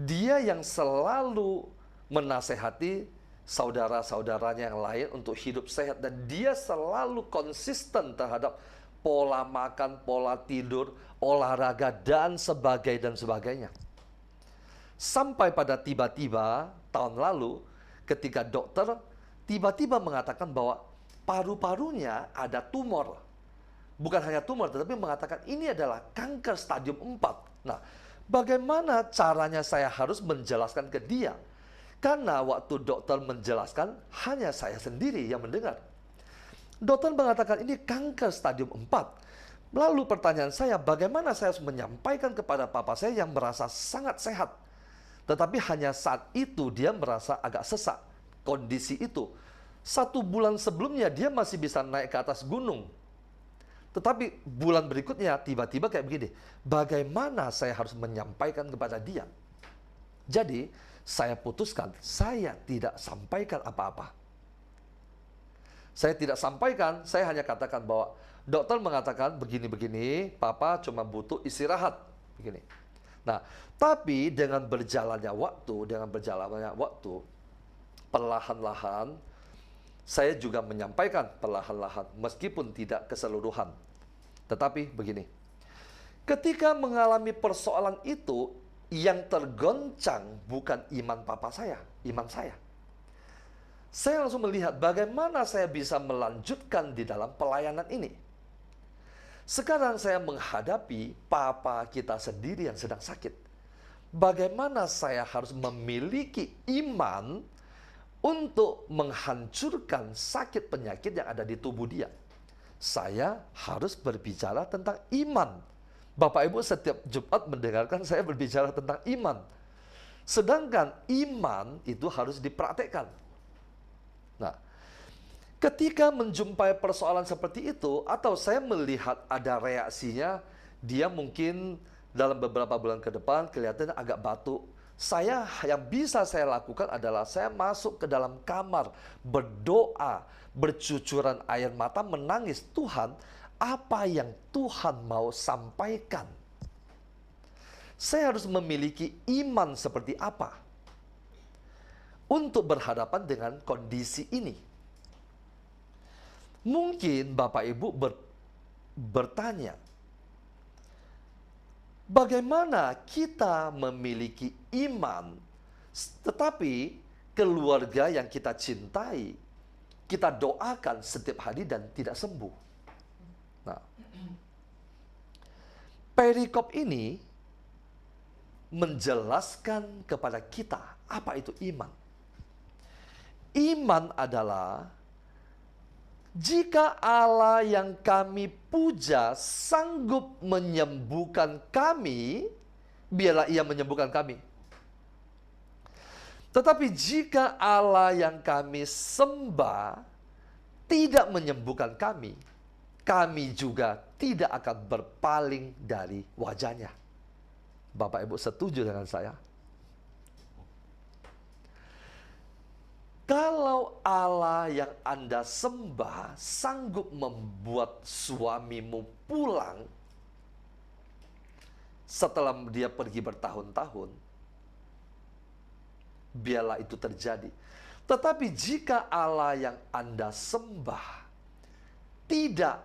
Dia yang selalu menasehati saudara-saudaranya yang lain untuk hidup sehat. Dan dia selalu konsisten terhadap pola makan, pola tidur, olahraga, dan sebagainya. Sampai pada tiba-tiba tahun lalu ketika dokter tiba-tiba mengatakan bahwa paru-parunya ada tumor. Bukan hanya tumor, tetapi mengatakan ini adalah kanker stadium 4. Nah, bagaimana caranya saya harus menjelaskan ke dia? Karena waktu dokter menjelaskan, hanya saya sendiri yang mendengar. Dokter mengatakan ini kanker stadium 4. Lalu pertanyaan saya, bagaimana saya harus menyampaikan kepada papa saya yang merasa sangat sehat? Tetapi hanya saat itu dia merasa agak sesak. Kondisi itu. 1 bulan sebelumnya dia masih bisa naik ke atas gunung. Tetapi bulan berikutnya tiba-tiba kayak begini. Bagaimana saya harus menyampaikan kepada dia? Jadi, saya putuskan, saya tidak sampaikan apa-apa. Saya tidak sampaikan, saya hanya katakan bahwa dokter mengatakan begini-begini, papa cuma butuh istirahat. Begini. Nah, tapi dengan berjalannya waktu, perlahan-lahan, saya juga menyampaikan perlahan-lahan, meskipun tidak keseluruhan. Tetapi begini, ketika mengalami persoalan itu, yang tergoncang bukan iman papa saya, iman saya. Saya langsung melihat bagaimana saya bisa melanjutkan di dalam pelayanan ini. Sekarang saya menghadapi papa kita sendiri yang sedang sakit. Bagaimana saya harus memiliki iman untuk menghancurkan sakit penyakit yang ada di tubuh dia. Saya harus berbicara tentang iman. Bapak Ibu setiap Jumat mendengarkan saya berbicara tentang iman. Sedangkan iman itu harus dipraktekkan. Nah, ketika menjumpai persoalan seperti itu, atau saya melihat ada reaksinya, dia mungkin dalam beberapa bulan ke depan kelihatannya agak batuk. Yang bisa saya lakukan adalah saya masuk ke dalam kamar, berdoa, bercucuran air mata, menangis, Tuhan, apa yang Tuhan mau sampaikan? Saya harus memiliki iman seperti apa untuk berhadapan dengan kondisi ini. Mungkin Bapak Ibu bertanya, bagaimana kita memiliki iman, tetapi keluarga yang kita cintai, kita doakan setiap hari dan tidak sembuh? Nah, perikop ini menjelaskan kepada kita apa itu iman. Iman adalah jika Allah yang kami puja sanggup menyembuhkan kami, biarlah Ia menyembuhkan kami. Tetapi jika Allah yang kami sembah tidak menyembuhkan kami, kami juga tidak akan berpaling dari wajahnya. Bapak Ibu setuju dengan saya? Kalau Allah yang Anda sembah sanggup membuat suamimu pulang setelah dia pergi bertahun-tahun, biarlah itu terjadi. Tetapi jika Allah yang Anda sembah tidak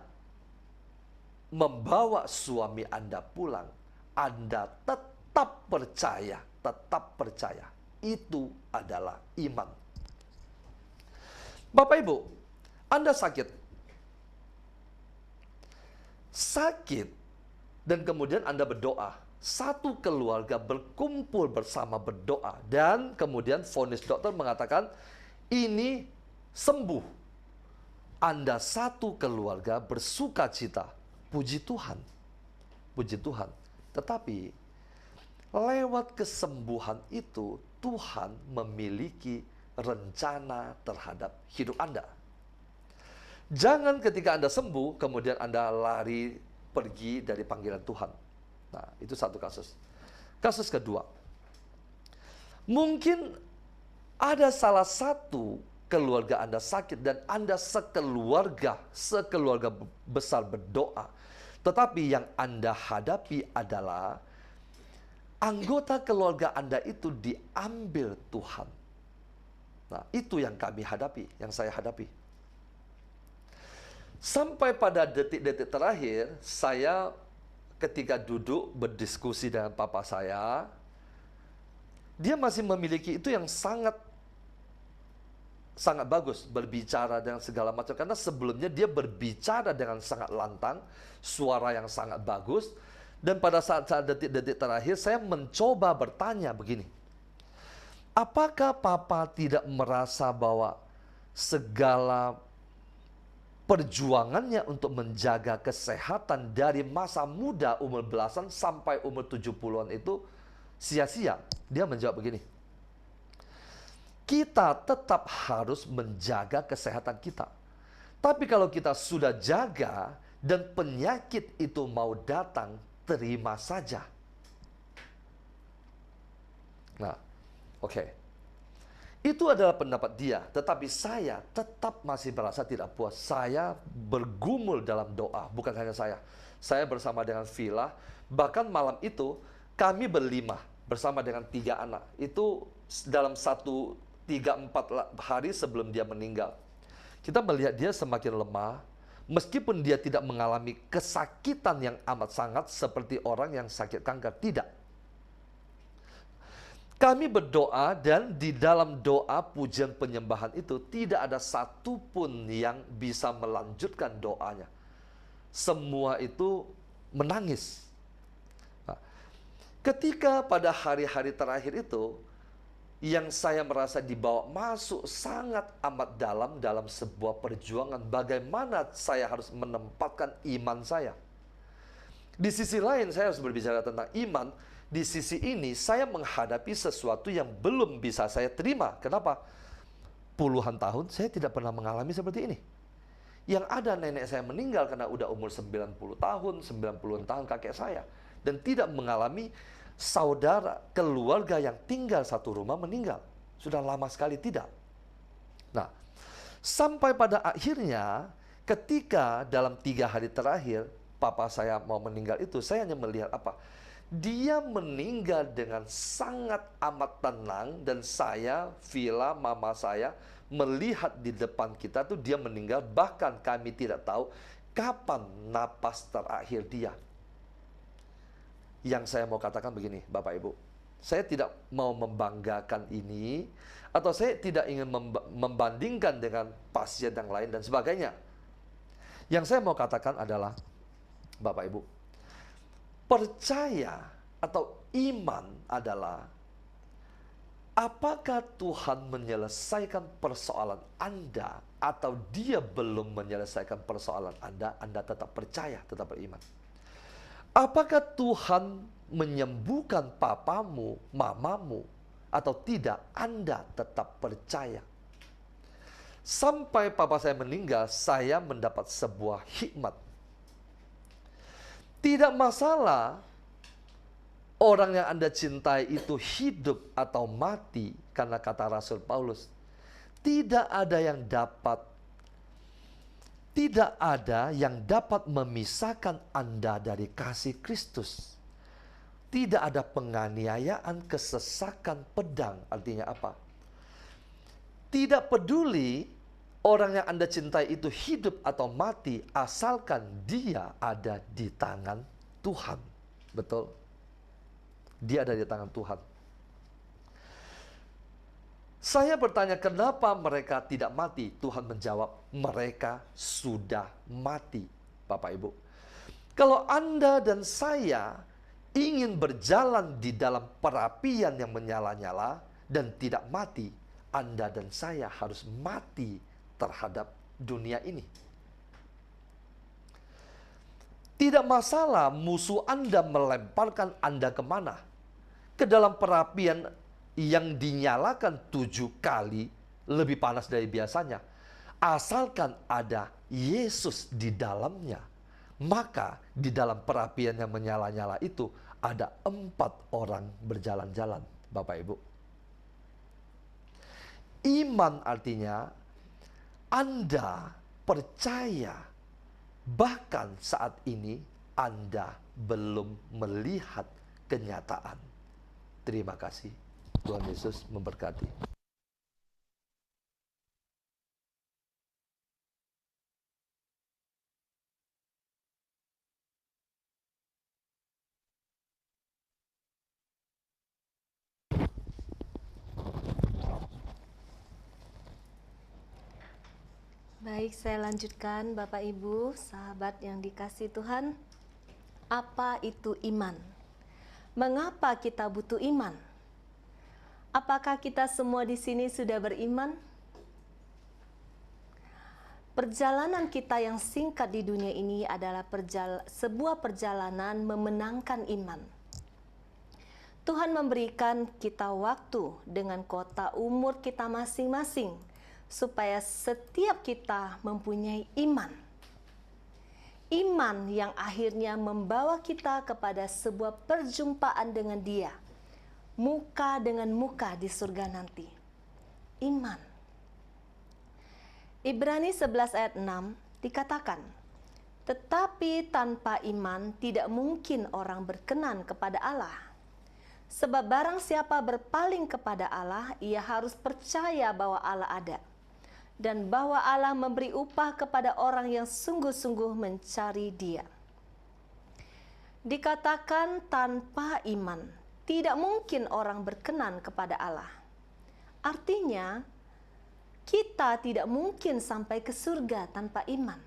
membawa suami Anda pulang, Anda tetap percaya. Itu adalah iman. Bapak Ibu, Anda sakit, dan kemudian Anda berdoa. Satu keluarga berkumpul bersama berdoa, dan kemudian vonis dokter mengatakan ini sembuh. Anda satu keluarga bersuka cita. Puji Tuhan. Puji Tuhan. Tetapi lewat kesembuhan itu Tuhan memiliki rencana terhadap hidup Anda. Jangan ketika Anda sembuh kemudian Anda lari pergi dari panggilan Tuhan. Nah, itu satu kasus. Kasus kedua. Mungkin ada salah satu keluarga Anda sakit dan Anda sekeluarga besar berdoa. Tetapi yang Anda hadapi adalah anggota keluarga Anda itu diambil Tuhan. Nah, itu yang kami hadapi, yang saya hadapi. Sampai pada detik-detik terakhir, saya ketika duduk berdiskusi dengan papa saya, dia masih memiliki itu yang sangat bagus, berbicara dengan segala macam. Karena sebelumnya dia berbicara dengan sangat lantang, suara yang sangat bagus. Dan pada saat detik-detik terakhir, saya mencoba bertanya begini, apakah papa tidak merasa bahwa segala perjuangannya untuk menjaga kesehatan dari masa muda umur belasan sampai umur 70-an itu sia-sia? Dia menjawab begini, kita tetap harus menjaga kesehatan kita. Tapi kalau kita sudah jaga dan penyakit itu mau datang, terima saja. Nah, Oke. Itu adalah pendapat dia, tetapi saya tetap masih merasa tidak puas. Saya bergumul dalam doa, bukan hanya saya. Saya bersama dengan Villa, bahkan malam itu kami berlima bersama dengan 3 anak. Itu dalam 3-4 hari sebelum dia meninggal. Kita melihat dia semakin lemah, meskipun dia tidak mengalami kesakitan yang amat sangat seperti orang yang sakit kanker, tidak. Kami berdoa dan di dalam doa pujian penyembahan itu tidak ada satupun yang bisa melanjutkan doanya. Semua itu menangis. Nah, ketika pada hari-hari terakhir itu, yang saya merasa dibawa masuk sangat amat dalam sebuah perjuangan bagaimana saya harus menempatkan iman saya. Di sisi lain saya harus berbicara tentang iman. Di sisi ini saya menghadapi sesuatu yang belum bisa saya terima. Kenapa? Puluhan tahun saya tidak pernah mengalami seperti ini. Yang ada nenek saya meninggal karena udah umur 90 tahun, 90 tahun kakek saya. Dan tidak mengalami saudara, keluarga yang tinggal satu rumah meninggal. Sudah lama sekali tidak. Nah, sampai pada akhirnya ketika dalam 3 hari terakhir papa saya mau meninggal itu, saya hanya melihat apa? Dia meninggal dengan sangat amat tenang dan saya, Villa, mama saya melihat di depan kita tuh dia meninggal, bahkan kami tidak tahu kapan napas terakhir dia. Yang saya mau katakan begini, Bapak Ibu, saya tidak mau membanggakan ini atau saya tidak ingin membandingkan dengan pasien yang lain dan sebagainya. Yang saya mau katakan adalah, Bapak Ibu, percaya atau iman adalah apakah Tuhan menyelesaikan persoalan Anda atau Dia belum menyelesaikan persoalan Anda tetap percaya, tetap beriman. Apakah Tuhan menyembuhkan papamu, mamamu atau tidak, Anda tetap percaya. Sampai papa saya meninggal, saya mendapat sebuah hikmat. Tidak masalah orang yang Anda cintai itu hidup atau mati, karena kata Rasul Paulus, tidak ada yang dapat memisahkan Anda dari kasih Kristus. Tidak ada penganiayaan, kesesakan, pedang. Artinya apa? Tidak peduli orang yang Anda cintai itu hidup atau mati, asalkan dia ada di tangan Tuhan. Betul? Dia ada di tangan Tuhan. Saya bertanya, kenapa mereka tidak mati? Tuhan menjawab, mereka sudah mati, Bapak Ibu. Kalau Anda dan saya ingin berjalan di dalam perapian yang menyala-nyala dan tidak mati, Anda dan saya harus mati terhadap dunia ini. Tidak masalah musuh Anda melemparkan Anda kemana. Ke dalam perapian yang dinyalakan 7 kali lebih panas dari biasanya. Asalkan ada Yesus di dalamnya, maka di dalam perapian yang menyala-nyala itu ada 4 orang berjalan-jalan, Bapak Ibu. Iman artinya Anda percaya bahkan saat ini Anda belum melihat kenyataan. Terima kasih. Tuhan Yesus memberkati. Baik, saya lanjutkan Bapak Ibu, sahabat yang dikasihi Tuhan. Apa itu iman? Mengapa kita butuh iman? Apakah kita semua di sini sudah beriman? Perjalanan kita yang singkat di dunia ini adalah sebuah perjalanan memenangkan iman. Tuhan memberikan kita waktu dengan kota umur kita masing-masing, supaya setiap kita mempunyai iman. Iman yang akhirnya membawa kita kepada sebuah perjumpaan dengan Dia, muka dengan muka di surga nanti. Iman. Ibrani 11 ayat 6 dikatakan, tetapi tanpa iman tidak mungkin orang berkenan kepada Allah. Sebab barang siapa berpaling kepada Allah, ia harus percaya bahwa Allah ada, dan bahwa Allah memberi upah kepada orang yang sungguh-sungguh mencari Dia. Dikatakan tanpa iman, tidak mungkin orang berkenan kepada Allah. Artinya, kita tidak mungkin sampai ke surga tanpa iman.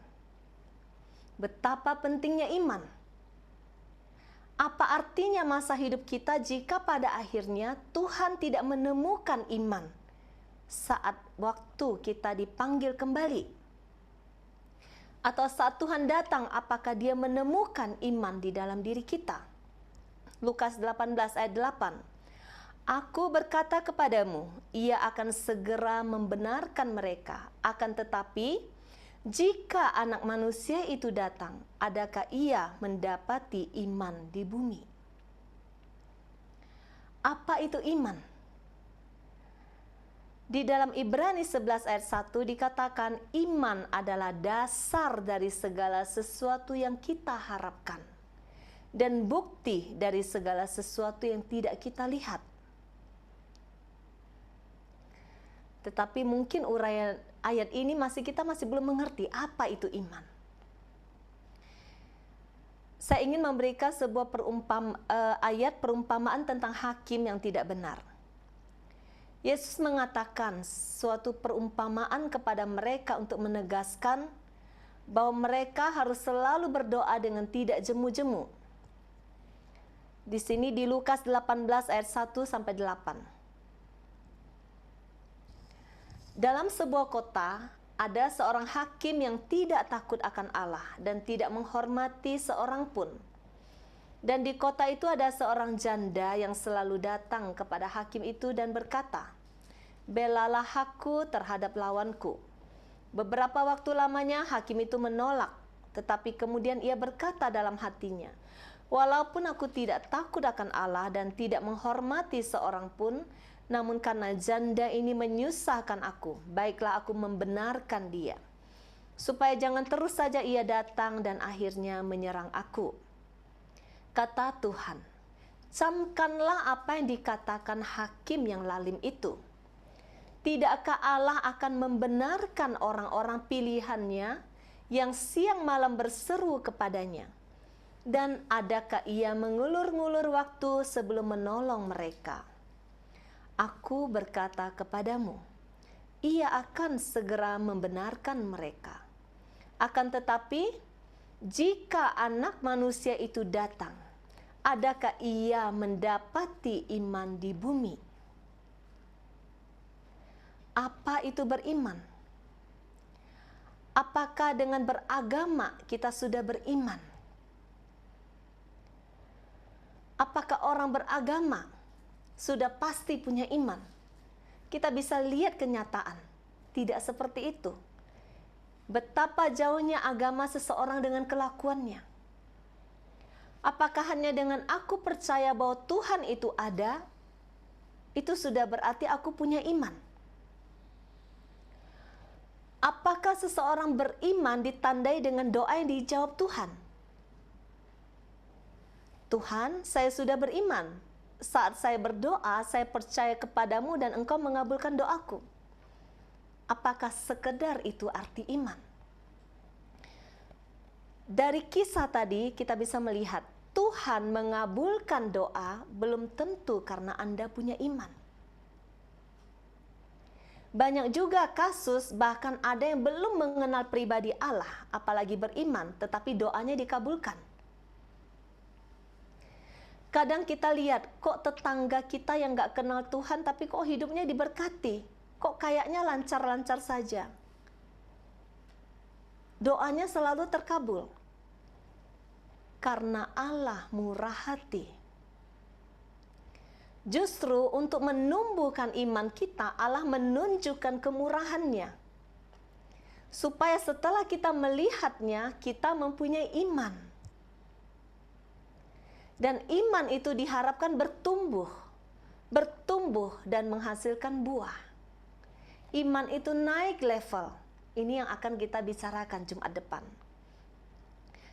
Betapa pentingnya iman. Apa artinya masa hidup kita jika pada akhirnya Tuhan tidak menemukan iman saat waktu kita dipanggil kembali? Atau saat Tuhan datang, apakah Dia menemukan iman di dalam diri kita? Lukas 18 ayat 8. Aku berkata kepadamu, Ia akan segera membenarkan mereka. Akan tetapi, jika Anak Manusia itu datang, adakah Ia mendapati iman di bumi? Apa itu iman? Di dalam Ibrani 11 ayat 1 dikatakan iman adalah dasar dari segala sesuatu yang kita harapkan dan bukti dari segala sesuatu yang tidak kita lihat. Tetapi mungkin uraian ayat ini kita masih belum mengerti apa itu iman. Saya ingin memberikan sebuah ayat perumpamaan tentang hakim yang tidak benar. Yesus mengatakan suatu perumpamaan kepada mereka untuk menegaskan bahwa mereka harus selalu berdoa dengan tidak jemu-jemu. Di sini di Lukas 18 ayat 1 sampai 8. Dalam sebuah kota, ada seorang hakim yang tidak takut akan Allah dan tidak menghormati seorang pun. Dan di kota itu ada seorang janda yang selalu datang kepada hakim itu dan berkata, belalah aku terhadap lawanku. Beberapa waktu lamanya hakim itu menolak, tetapi kemudian ia berkata dalam hatinya, walaupun aku tidak takut akan Allah dan tidak menghormati seorang pun, namun karena janda ini menyusahkan aku, baiklah aku membenarkan dia, supaya jangan terus saja ia datang dan akhirnya menyerang aku. Kata Tuhan, camkanlah apa yang dikatakan hakim yang lalim itu. Tidakkah Allah akan membenarkan orang-orang pilihannya yang siang malam berseru kepadanya? Dan adakah ia mengulur-ngulur waktu sebelum menolong mereka? Aku berkata kepadamu, ia akan segera membenarkan mereka. Akan tetapi, jika Anak Manusia itu datang, adakah ia mendapati iman di bumi? Apa itu beriman? Apakah dengan beragama kita sudah beriman? Apakah orang beragama sudah pasti punya iman? Kita bisa lihat kenyataan, tidak seperti itu. Betapa jauhnya agama seseorang dengan kelakuannya. Apakah hanya dengan aku percaya bahwa Tuhan itu ada, itu sudah berarti aku punya iman? Apakah seseorang beriman ditandai dengan doa yang dijawab Tuhan? Tuhan, saya sudah beriman. Saat saya berdoa, saya percaya kepadamu dan engkau mengabulkan doaku. Apakah sekedar itu arti iman? Dari kisah tadi kita bisa melihat Tuhan mengabulkan doa belum tentu karena Anda punya iman. Banyak juga kasus bahkan ada yang belum mengenal pribadi Allah, apalagi beriman, tetapi doanya dikabulkan. Kadang kita lihat, kok tetangga kita yang gak kenal Tuhan tapi kok hidupnya diberkati, kok kayaknya lancar-lancar saja. Doanya selalu terkabul. Karena Allah murah hati. Justru untuk menumbuhkan iman kita, Allah menunjukkan kemurahannya. Supaya setelah kita melihatnya, kita mempunyai iman. Dan iman itu diharapkan bertumbuh. bertumbuh dan menghasilkan buah. Iman itu naik level. Ini yang akan kita bicarakan Jumat depan.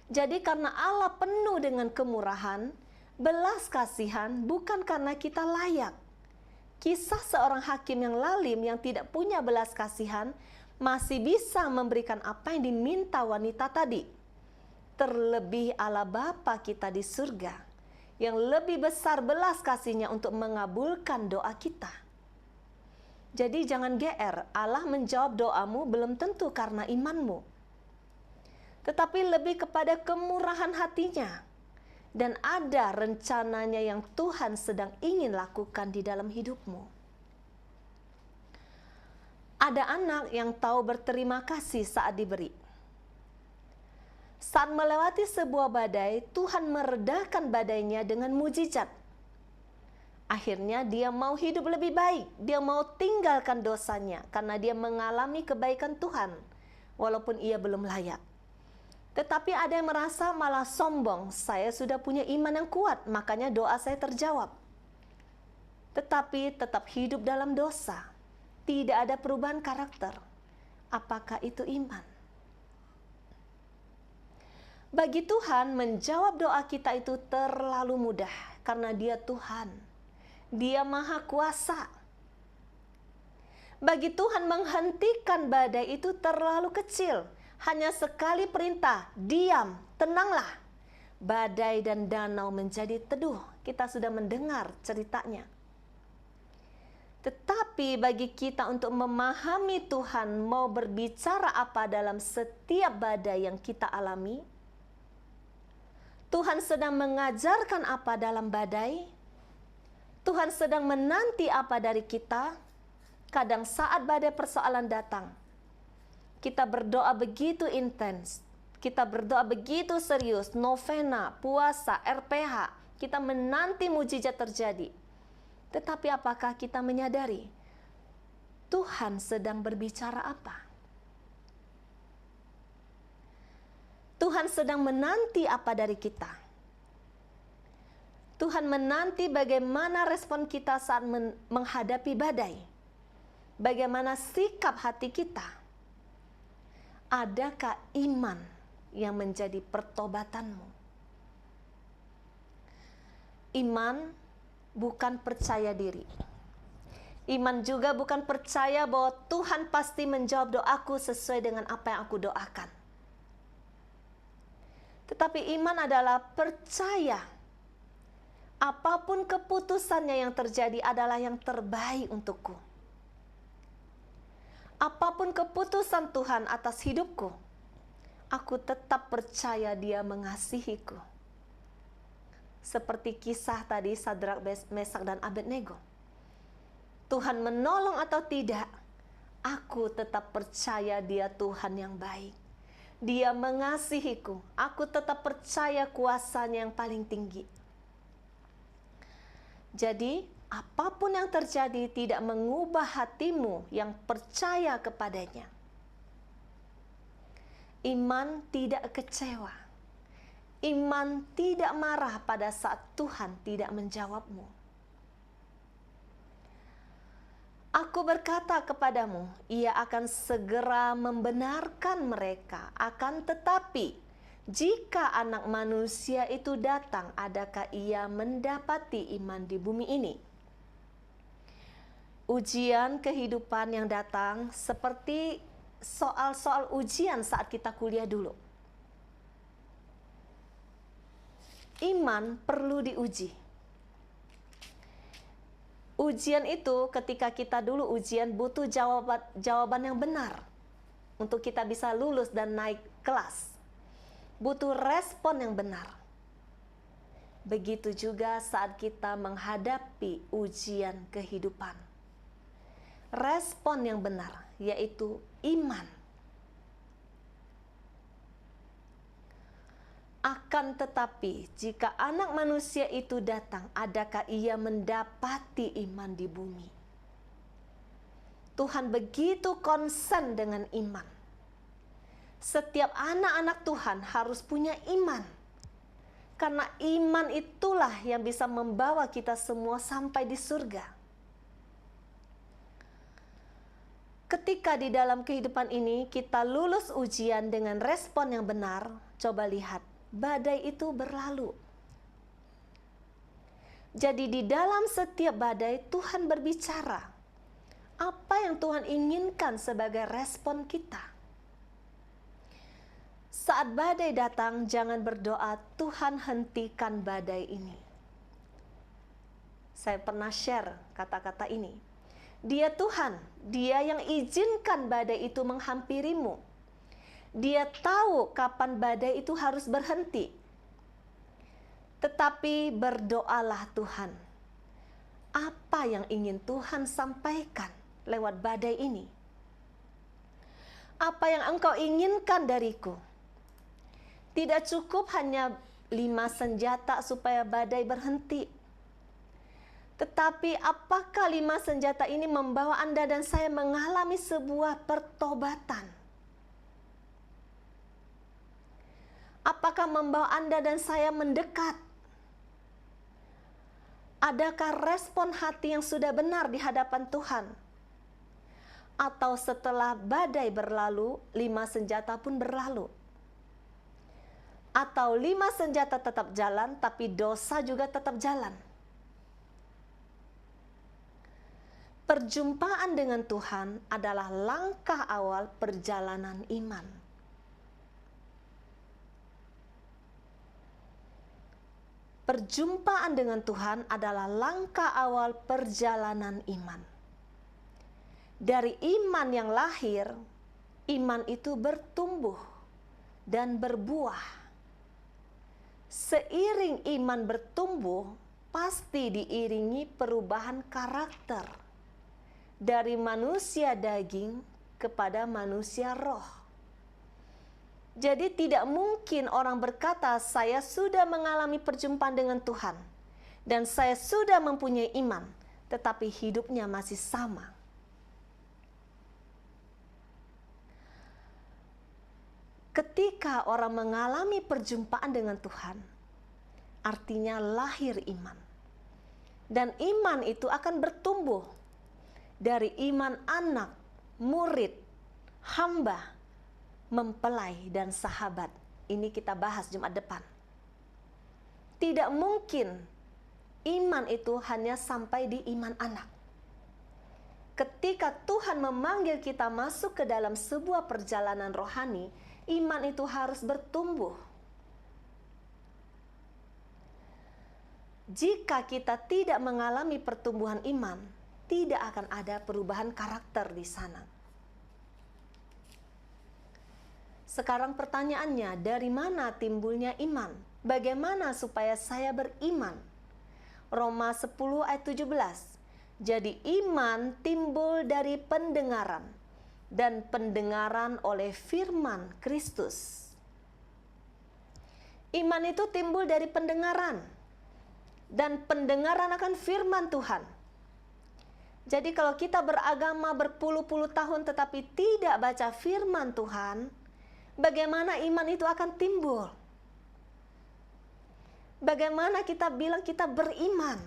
Jadi karena Allah penuh dengan kemurahan, belas kasihan bukan karena kita layak. Kisah seorang hakim yang lalim yang tidak punya belas kasihan masih bisa memberikan apa yang diminta wanita tadi. Terlebih Allah Bapa kita di surga yang lebih besar belas kasihnya untuk mengabulkan doa kita. Jadi jangan GR, Allah menjawab doamu belum tentu karena imanmu, tetapi lebih kepada kemurahan hatinya. Dan ada rencananya yang Tuhan sedang ingin lakukan di dalam hidupmu. Ada anak yang tahu berterima kasih saat diberi. Saat melewati sebuah badai, Tuhan meredakan badainya dengan mujizat. Akhirnya dia mau hidup lebih baik, dia mau tinggalkan dosanya karena dia mengalami kebaikan Tuhan, walaupun ia belum layak. Tetapi ada yang merasa malah sombong, saya sudah punya iman yang kuat, makanya doa saya terjawab. Tetapi tetap hidup dalam dosa, tidak ada perubahan karakter. Apakah itu iman? Bagi Tuhan, menjawab doa kita itu terlalu mudah, karena Dia Tuhan. Dia Maha Kuasa. Bagi Tuhan, menghentikan badai itu terlalu kecil. Hanya sekali perintah, diam, tenanglah. Badai dan danau menjadi teduh. Kita sudah mendengar ceritanya. Tetapi bagi kita untuk memahami Tuhan mau berbicara apa dalam setiap badai yang kita alami, Tuhan sedang mengajarkan apa dalam badai, Tuhan sedang menanti apa dari kita. Kadang saat badai persoalan datang, kita berdoa begitu intens, kita berdoa begitu serius, novena, puasa, RPH, kita menanti mujizat terjadi. Tetapi apakah kita menyadari Tuhan sedang berbicara apa? Tuhan sedang menanti apa dari kita? Tuhan menanti bagaimana respon kita saat menghadapi badai. Bagaimana sikap hati kita? Adakah iman yang menjadi pertobatanmu? Iman bukan percaya diri. Iman juga bukan percaya bahwa Tuhan pasti menjawab doaku sesuai dengan apa yang aku doakan. Tetapi iman adalah percaya apapun keputusannya yang terjadi adalah yang terbaik untukku. Apapun keputusan Tuhan atas hidupku, aku tetap percaya Dia mengasihiku. Seperti kisah tadi Sadrak, Mesak, dan Abednego. Tuhan menolong atau tidak, aku tetap percaya Dia Tuhan yang baik. Dia mengasihiku, aku tetap percaya kuasa-Nya yang paling tinggi. Jadi, apapun yang terjadi tidak mengubah hatimu yang percaya kepadanya. Iman tidak kecewa. Iman tidak marah pada saat Tuhan tidak menjawabmu. Aku berkata kepadamu, Ia akan segera membenarkan mereka. Akan tetapi, jika Anak Manusia itu datang, adakah Ia mendapati iman di bumi ini? Ujian kehidupan yang datang seperti soal-soal ujian saat kita kuliah dulu. Iman perlu diuji. Ujian itu ketika kita dulu ujian butuh jawaban yang benar untuk kita bisa lulus dan naik kelas. Butuh respon yang benar. Begitu juga saat kita menghadapi ujian kehidupan. Respon yang benar yaitu iman. Akan tetapi jika Anak Manusia itu datang, adakah Ia mendapati iman di bumi? Tuhan begitu konsen dengan iman. Setiap anak-anak Tuhan harus punya iman. Karena iman itulah yang bisa membawa kita semua sampai di surga. Ketika di dalam kehidupan ini kita lulus ujian dengan respon yang benar, coba lihat, badai itu berlalu. Jadi di dalam setiap badai Tuhan berbicara. Apa yang Tuhan inginkan sebagai respon kita? Saat badai datang, jangan berdoa, Tuhan hentikan badai ini. Saya pernah share kata-kata ini. Dia Tuhan, Dia yang izinkan badai itu menghampirimu. Dia tahu kapan badai itu harus berhenti. Tetapi berdoalah Tuhan. Apa yang ingin Tuhan sampaikan lewat badai ini? Apa yang Engkau inginkan dariku? Tidak cukup hanya 5 senjata supaya badai berhenti. Tetapi apakah 5 senjata ini membawa Anda dan saya mengalami sebuah pertobatan? Apakah membawa Anda dan saya mendekat? Adakah respon hati yang sudah benar di hadapan Tuhan? Atau setelah badai berlalu, 5 senjata pun berlalu? Atau 5 senjata tetap jalan, tapi dosa juga tetap jalan? Perjumpaan dengan Tuhan adalah langkah awal perjalanan iman. Perjumpaan dengan Tuhan adalah langkah awal perjalanan iman. Dari iman yang lahir, iman itu bertumbuh dan berbuah. Seiring iman bertumbuh, pasti diiringi perubahan karakter dari manusia daging kepada manusia roh. Jadi tidak mungkin orang berkata, saya sudah mengalami perjumpaan dengan Tuhan dan saya sudah mempunyai iman, tetapi hidupnya masih sama. Ketika orang mengalami perjumpaan dengan Tuhan, artinya lahir iman. Dan iman itu akan bertumbuh dari iman anak, murid, hamba, mempelai, dan sahabat. Ini kita bahas Jumat depan. Tidak mungkin iman itu hanya sampai di iman anak. Ketika Tuhan memanggil kita masuk ke dalam sebuah perjalanan rohani, iman itu harus bertumbuh. Jika kita tidak mengalami pertumbuhan iman, tidak akan ada perubahan karakter di sana. Sekarang pertanyaannya, dari mana timbulnya iman? Bagaimana supaya saya beriman? Roma 10 ayat 17. Jadi iman timbul dari pendengaran, dan pendengaran oleh firman Kristus. Iman itu timbul dari pendengaran, dan pendengaran akan firman Tuhan. Jadi kalau kita beragama berpuluh-puluh tahun tetapi tidak baca firman Tuhan, bagaimana iman itu akan timbul? Bagaimana kita bilang kita beriman?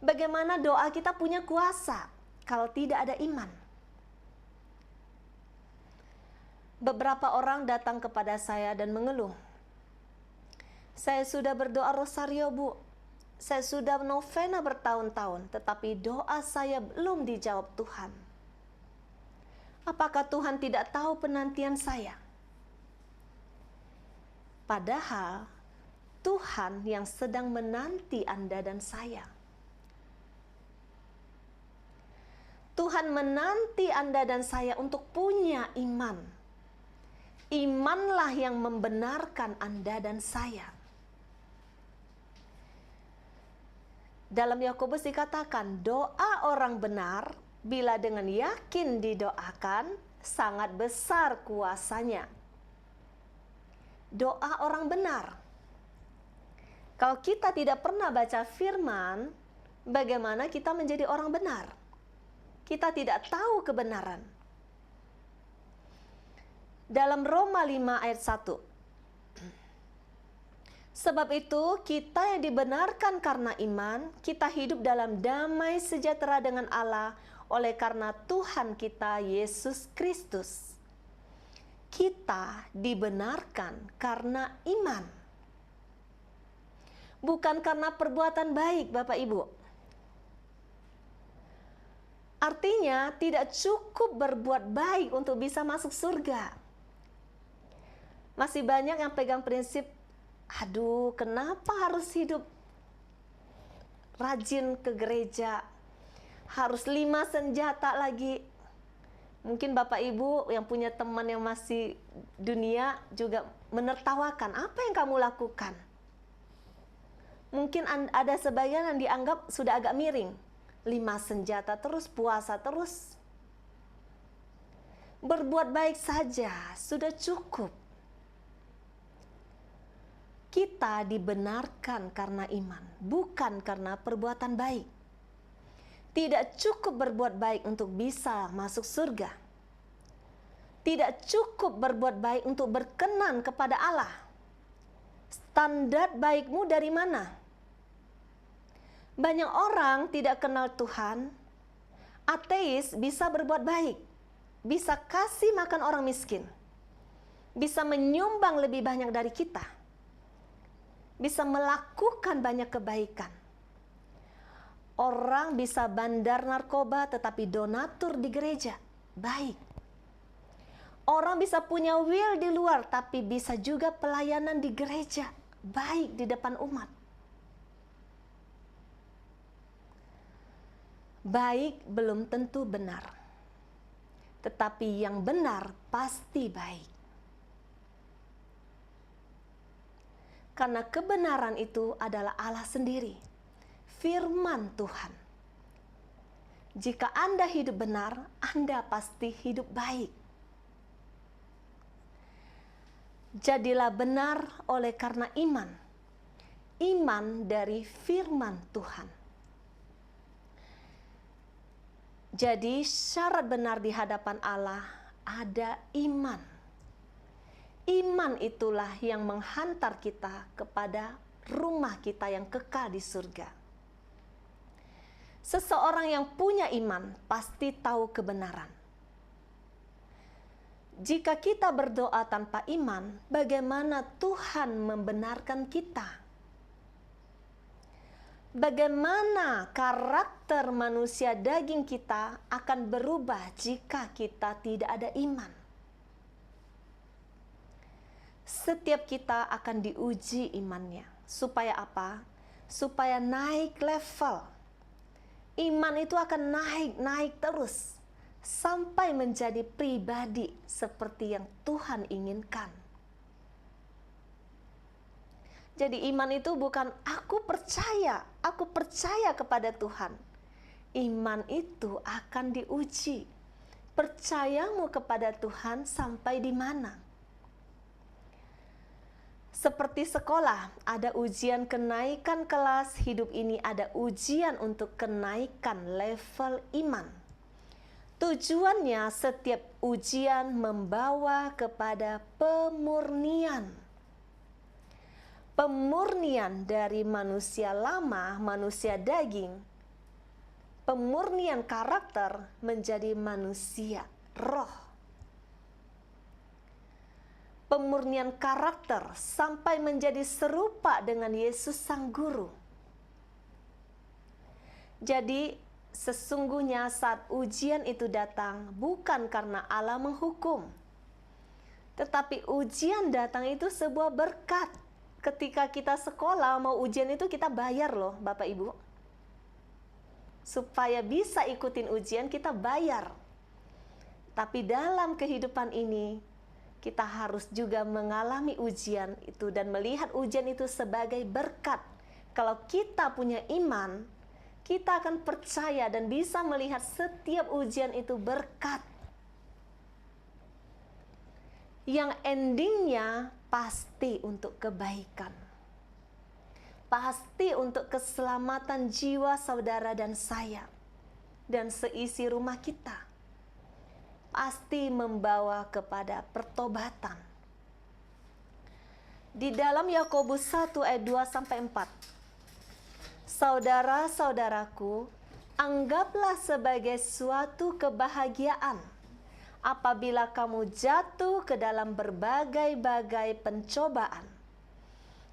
Bagaimana doa kita punya kuasa kalau tidak ada iman? Beberapa orang datang kepada saya dan mengeluh. Saya sudah berdoa rosario, Bu. Saya sudah novena bertahun-tahun, tetapi doa saya belum dijawab Tuhan. Apakah Tuhan tidak tahu penantian saya? Padahal Tuhan yang sedang menanti Anda dan saya. Tuhan menanti Anda dan saya untuk punya iman. Imanlah yang membenarkan Anda dan saya. Dalam Yakobus dikatakan, doa orang benar bila dengan yakin didoakan, sangat besar kuasanya. Doa orang benar. Kalau kita tidak pernah baca firman, bagaimana kita menjadi orang benar? Kita tidak tahu kebenaran. Dalam Roma 5 ayat 1. Sebab itu, kita yang dibenarkan karena iman, kita hidup dalam damai sejahtera dengan Allah oleh karena Tuhan kita Yesus Kristus. Kita dibenarkan karena iman, bukan karena perbuatan baik, Bapak Ibu. Artinya, tidak cukup berbuat baik untuk bisa masuk surga. Masih banyak yang pegang prinsip, aduh, kenapa harus hidup rajin ke gereja? Harus 5 senjata lagi. Mungkin Bapak Ibu yang punya teman yang masih dunia juga menertawakan, apa yang kamu lakukan? Mungkin ada sebagian yang dianggap sudah agak miring. 5 senjata terus, puasa terus. Berbuat baik saja sudah cukup. Kita dibenarkan karena iman, bukan karena perbuatan baik. Tidak cukup berbuat baik untuk bisa masuk surga. Tidak cukup berbuat baik untuk berkenan kepada Allah. Standar baikmu dari mana? Banyak orang tidak kenal Tuhan, ateis bisa berbuat baik, bisa kasih makan orang miskin, bisa menyumbang lebih banyak dari kita, bisa melakukan banyak kebaikan. Orang bisa bandar narkoba tetapi donatur di gereja, baik. Orang bisa punya will di luar tapi bisa juga pelayanan di gereja, baik di depan umat. Baik belum tentu benar, tetapi yang benar pasti baik. Karena kebenaran itu adalah Allah sendiri, firman Tuhan. Jika Anda hidup benar, Anda pasti hidup baik. Jadilah benar oleh karena iman. Iman dari firman Tuhan. Jadi syarat benar di hadapan Allah ada iman. Iman itulah yang menghantar kita kepada rumah kita yang kekal di surga. Seseorang yang punya iman pasti tahu kebenaran. Jika kita berdoa tanpa iman, bagaimana Tuhan membenarkan kita? Bagaimana karakter manusia daging kita akan berubah jika kita tidak ada iman? Setiap kita akan diuji imannya. Supaya apa? Supaya naik level. Iman itu akan naik terus sampai menjadi pribadi seperti yang Tuhan inginkan. Jadi iman itu bukan aku percaya kepada Tuhan. Iman itu akan diuji. Percayamu kepada Tuhan sampai di mana? Seperti sekolah, ada ujian kenaikan kelas, hidup ini ada ujian untuk kenaikan level iman. Tujuannya setiap ujian membawa kepada pemurnian. Pemurnian dari manusia lama, manusia daging, pemurnian karakter menjadi manusia roh. Pemurnian karakter sampai menjadi serupa dengan Yesus Sang Guru. Jadi sesungguhnya saat ujian itu datang bukan karena Allah menghukum, tetapi ujian datang itu sebuah berkat. Ketika kita sekolah mau ujian itu kita bayar loh Bapak Ibu. Supaya bisa ikutin ujian kita bayar. Tapi dalam kehidupan ini kita harus juga mengalami ujian itu dan melihat ujian itu sebagai berkat. Kalau kita punya iman, kita akan percaya dan bisa melihat setiap ujian itu berkat. Yang endingnya pasti untuk kebaikan. Pasti untuk keselamatan jiwa saudara dan saya. Dan seisi rumah kita. Pasti membawa kepada pertobatan. di dalam Yakobus 1 ayat 2 sampai 4. Saudara-saudaraku, anggaplah sebagai suatu kebahagiaan apabila kamu jatuh ke dalam berbagai-bagai pencobaan.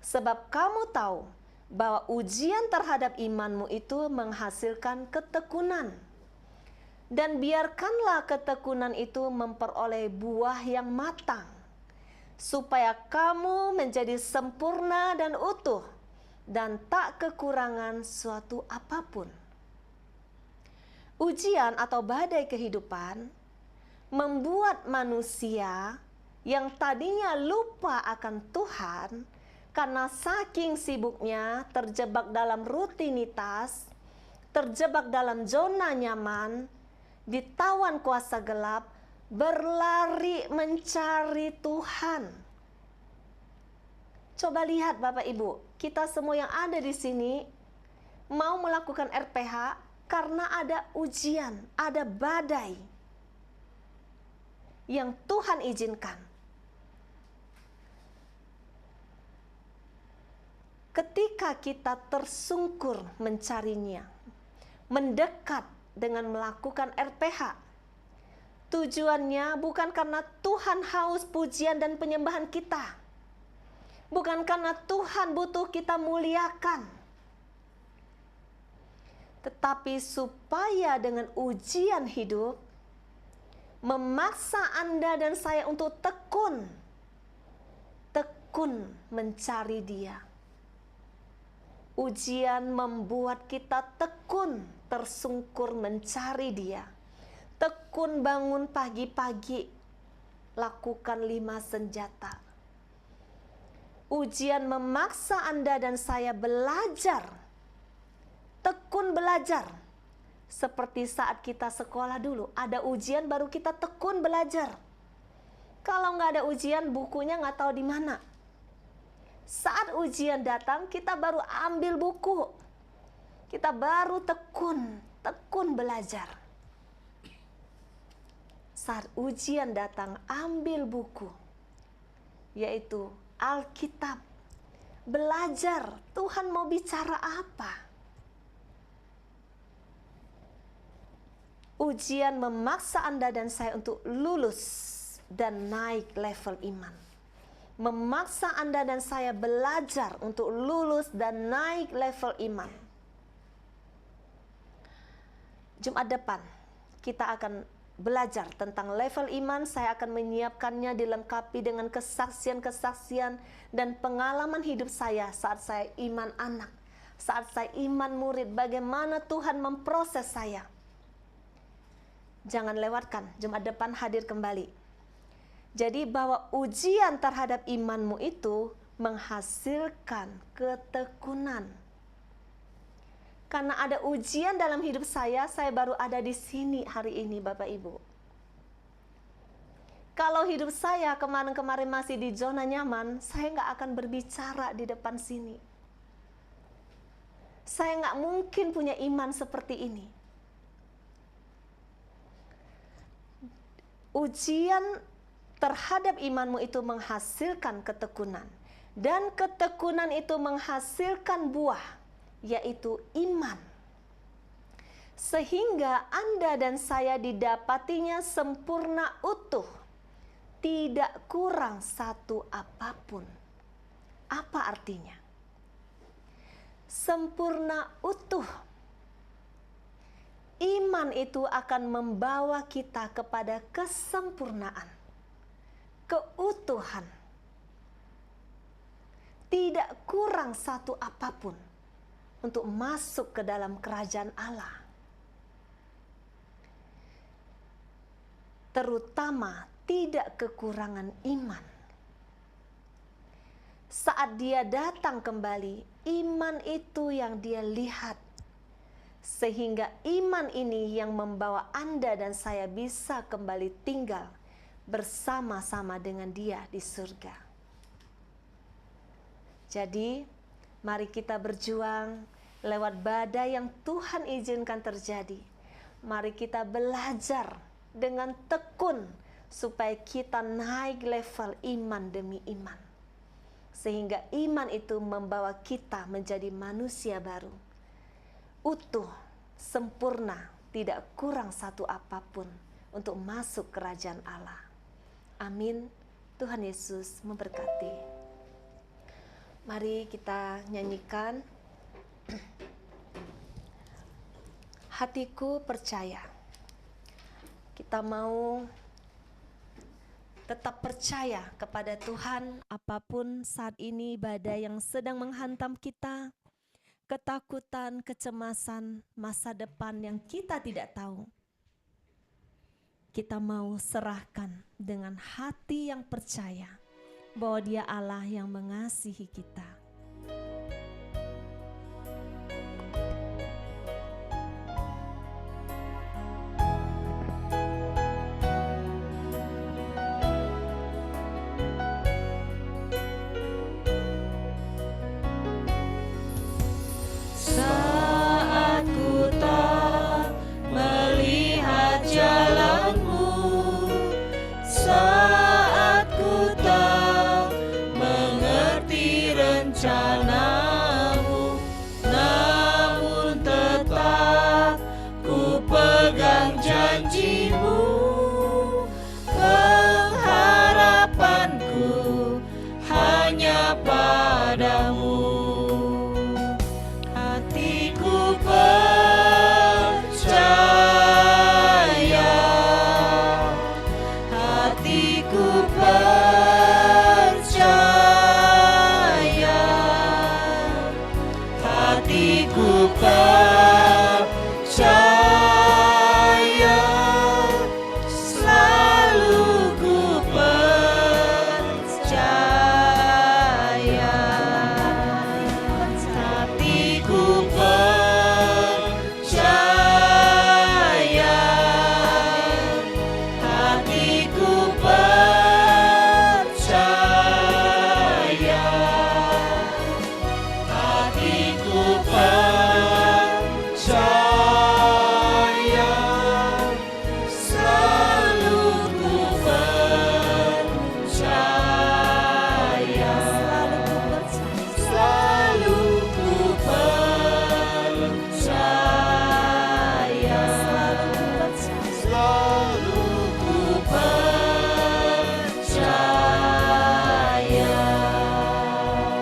Sebab kamu tahu bahwa ujian terhadap imanmu itu menghasilkan ketekunan. Dan biarkanlah ketekunan itu memperoleh buah yang matang, supaya kamu menjadi sempurna dan utuh, dan tak kekurangan suatu apapun. Ujian atau badai kehidupan membuat manusia yang tadinya lupa akan Tuhan karena saking sibuknya terjebak dalam rutinitas, terjebak dalam zona nyaman, ditawan kuasa gelap, berlari mencari Tuhan. Coba lihat Bapak Ibu, kita semua yang ada di sini mau melakukan RPH karena ada ujian, ada badai yang Tuhan izinkan. Ketika kita tersungkur mencarinya, mendekat dengan melakukan RPH, tujuannya bukan karena Tuhan haus pujian dan penyembahan kita, bukan karena Tuhan butuh kita muliakan, tetapi supaya dengan ujian hidup memaksa Anda dan saya untuk tekun mencari Dia. Ujian membuat kita tekun tersungkur mencari Dia. Tekun bangun pagi-pagi, lakukan 5 senjata. Ujian memaksa Anda dan saya belajar, tekun belajar. Seperti saat kita sekolah dulu, ada ujian baru kita tekun belajar. Kalau nggak ada ujian, bukunya nggak tahu di mana. Saat ujian datang, kita baru ambil buku. Kita baru tekun belajar. Saat ujian datang, ambil buku, yaitu Alkitab. Belajar, Tuhan mau bicara apa. Ujian memaksa Anda dan saya untuk lulus dan naik level iman. Memaksa Anda dan saya belajar untuk lulus dan naik level iman. Jumat depan kita akan belajar tentang level iman. Saya akan menyiapkannya dilengkapi dengan kesaksian-kesaksian dan pengalaman hidup saya saat saya iman anak, saat saya iman murid, bagaimana Tuhan memproses saya. Jangan lewatkan, Jumat depan hadir kembali. Jadi bahwa ujian terhadap imanmu itu menghasilkan ketekunan. Karena ada ujian dalam hidup saya baru ada di sini hari ini Bapak Ibu. Kalau hidup saya kemarin-kemarin masih di zona nyaman, saya nggak akan berbicara di depan sini. Saya nggak mungkin punya iman seperti ini. Ujian terhadap imanmu itu menghasilkan ketekunan, dan ketekunan itu menghasilkan buah, yaitu iman, sehingga Anda dan saya didapatinya sempurna utuh, tidak kurang satu apapun. Apa artinya? Sempurna utuh. Iman itu akan membawa kita kepada kesempurnaan, keutuhan, tidak kurang satu apapun untuk masuk ke dalam kerajaan Allah. Terutama tidak kekurangan iman. Saat Dia datang kembali, iman itu yang Dia lihat. Sehingga iman ini yang membawa Anda dan saya bisa kembali tinggal bersama-sama dengan Dia di surga. Jadi, mari kita berjuang lewat badai yang Tuhan izinkan terjadi. Mari kita belajar dengan tekun supaya kita naik level iman demi iman. sehingga iman itu membawa kita menjadi manusia baru, utuh, sempurna, tidak kurang satu apapun untuk masuk kerajaan Allah. Amin. Tuhan Yesus memberkati. Mari kita nyanyikan Hatiku Percaya. Kita mau tetap percaya kepada Tuhan apapun saat ini badai yang sedang menghantam kita, ketakutan, kecemasan, masa depan yang kita tidak tahu. Kita mau serahkan dengan hati yang percaya bahwa Dia Allah yang mengasihi kita. Saat ku tak melihat jalanmu, saat ku tak mengerti rencanamu, namun tetap ku pegang janjimu. Pengharapanku hanya padamu. Hatiku percaya, hatiku percaya, hatiku percaya, selalu ku percaya. Hatiku percaya, hatiku percaya, hatiku percaya, selalu ku percaya, selalu ku percaya, selalu ku percaya.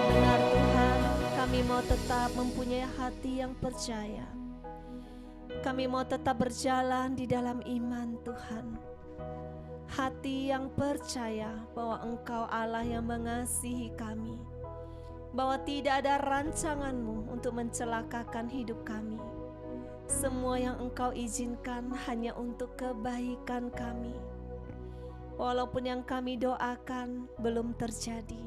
Benar Tuhan, kami mau tetap mempunyai hati yang percaya. Kami mau tetap berjalan di dalam iman Tuhan. Hati yang percaya bahwa Engkau Allah yang mengasihi kami, bahwa tidak ada rancangan-Mu untuk mencelakakan hidup kami. Semua yang Engkau izinkan hanya untuk kebaikan kami. Walaupun yang kami doakan belum terjadi,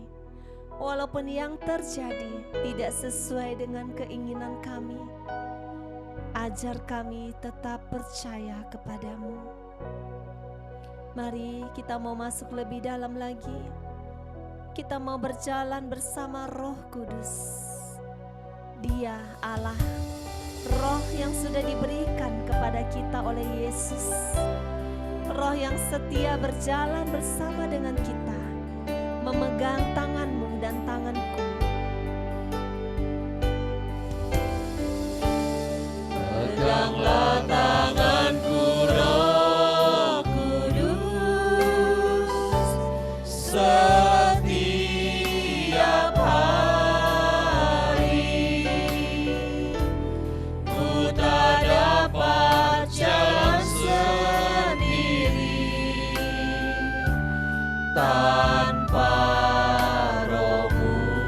walaupun yang terjadi tidak sesuai dengan keinginan kami, ajar kami tetap percaya kepadamu. Mari kita mau masuk lebih dalam lagi. Kita mau berjalan bersama Roh Kudus. Dia Allah, Roh yang sudah diberikan kepada kita oleh Yesus. Roh yang setia berjalan bersama dengan kita, memegang tanganmu dan tanganku. Peganglah tanganku, Roh Kudus, setiap hari. Ku tak dapat jalan sendiri tanpa Roh-Mu.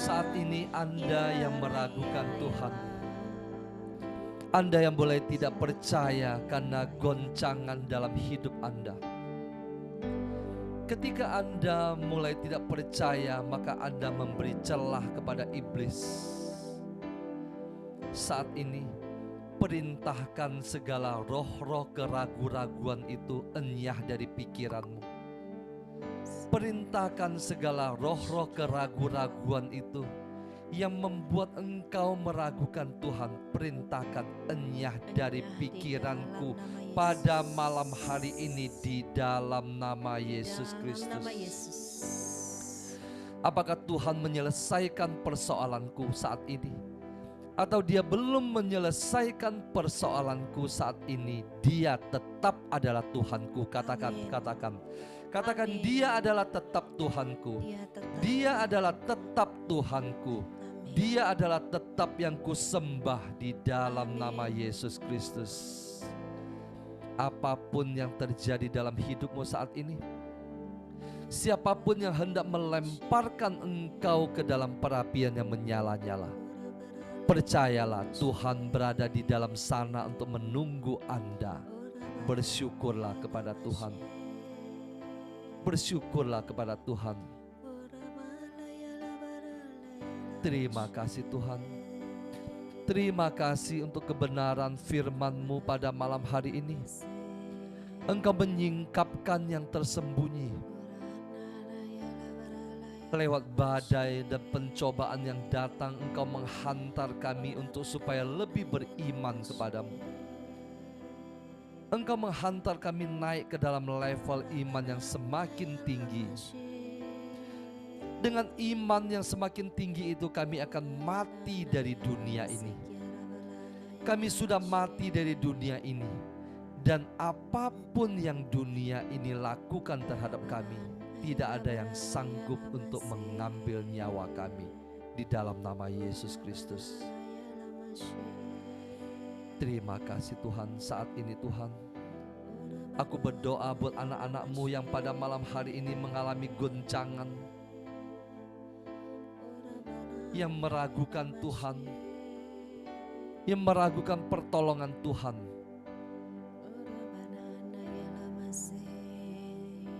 Saat ini Anda yang meragukan Tuhan, Anda yang boleh tidak percaya karena goncangan dalam hidup Anda. Ketika Anda mulai tidak percaya, maka Anda memberi celah kepada iblis. Saat ini perintahkan segala roh-roh keraguan-raguan itu enyah dari pikiranmu. Perintahkan segala roh-roh keraguan-raguan itu yang membuat engkau meragukan Tuhan. Perintahkan enyah dari pikiranku pada malam hari ini di dalam nama Yesus Kristus. Apakah Tuhan menyelesaikan persoalanku saat ini? Atau Dia belum menyelesaikan persoalanku saat ini? Dia tetap adalah Tuhanku. Katakan. Katakan, Dia adalah tetap Tuhanku. Dia adalah tetap Tuhanku. Dia adalah tetap yang kusembah di dalam nama Yesus Kristus. Apapun yang terjadi dalam hidupmu saat ini, siapapun yang hendak melemparkan engkau ke dalam perapian yang menyala-nyala, percayalah Tuhan berada di dalam sana untuk menunggu Anda. Bersyukurlah kepada Tuhan. Bersyukurlah kepada Tuhan. Terima kasih Tuhan. Terima kasih untuk kebenaran firman-Mu pada malam hari ini. Engkau menyingkapkan yang tersembunyi. Lewat badai dan pencobaan yang datang, Engkau menghantar kami untuk supaya lebih beriman kepadamu. Engkau menghantar kami naik ke dalam level iman yang semakin tinggi. Dengan iman yang semakin tinggi itu kami akan mati dari dunia ini. Kami sudah mati dari dunia ini. Dan apapun yang dunia ini lakukan terhadap kami, tidak ada yang sanggup untuk mengambil nyawa kami. Di dalam nama Yesus Kristus. Terima kasih Tuhan. Saat ini Tuhan, aku berdoa buat anak-anak-Mu yang pada malam hari ini mengalami goncangan, yang meragukan Tuhan, yang meragukan pertolongan Tuhan.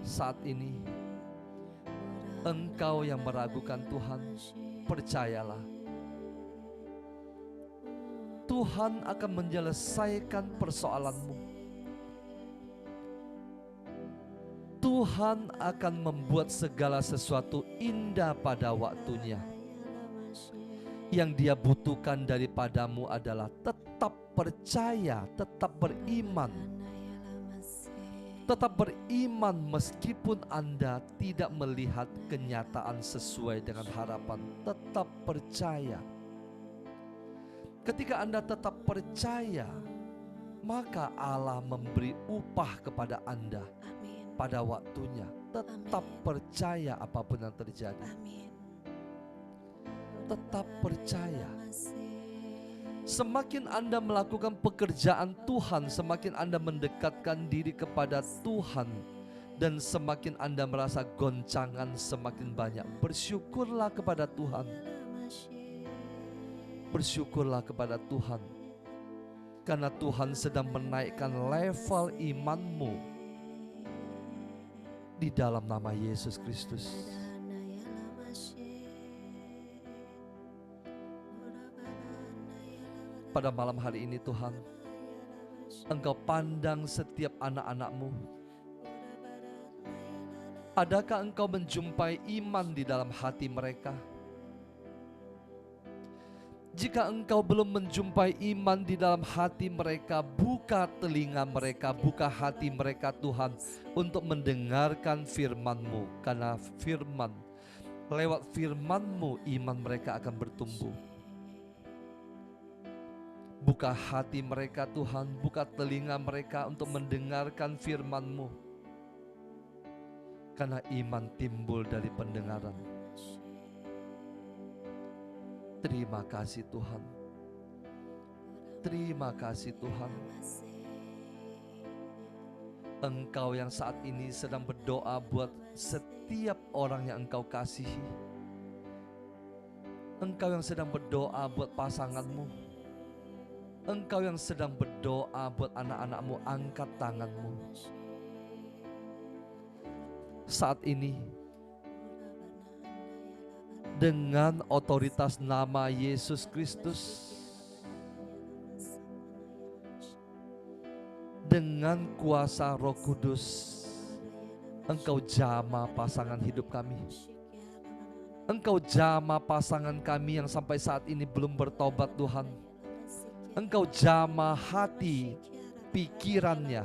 Saat ini engkau yang meragukan Tuhan, percayalah Tuhan akan menyelesaikan persoalanmu. Tuhan akan membuat segala sesuatu indah pada waktunya. Yang Dia butuhkan daripadamu adalah tetap percaya, tetap beriman. Tetap beriman meskipun Anda tidak melihat kenyataan sesuai dengan harapan. Tetap percaya. Ketika Anda tetap percaya, maka Allah memberi upah kepada Anda pada waktunya. Tetap percaya apapun yang terjadi. Tetap percaya. Semakin Anda melakukan pekerjaan Tuhan, semakin Anda mendekatkan diri kepada Tuhan, dan semakin Anda merasa goncangan semakin banyak. Bersyukurlah kepada Tuhan. Bersyukurlah kepada Tuhan, karena Tuhan sedang menaikkan level imanmu di dalam nama Yesus Kristus. Pada malam hari ini Tuhan, Engkau pandang setiap anak-anak-Mu. Adakah Engkau menjumpai iman di dalam hati mereka? Jika Engkau belum menjumpai iman di dalam hati mereka, buka telinga mereka, buka hati mereka Tuhan, untuk mendengarkan firman-Mu. Karena lewat firman-Mu iman mereka akan bertumbuh. Buka hati mereka Tuhan, buka telinga mereka untuk mendengarkan firman-Mu. Karena iman timbul dari pendengaran. Terima kasih Tuhan. Terima kasih Tuhan. Engkau yang saat ini sedang berdoa buat setiap orang yang Engkau kasihi. Engkau yang sedang berdoa buat pasanganmu. Engkau yang sedang berdoa buat anak-anakmu, angkat tanganmu. Saat ini, dengan otoritas nama Yesus Kristus, dengan kuasa Roh Kudus, Engkau jamah pasangan hidup kami. Engkau jamah pasangan kami yang sampai saat ini belum bertobat Tuhan. Engkau jamah hati, pikirannya.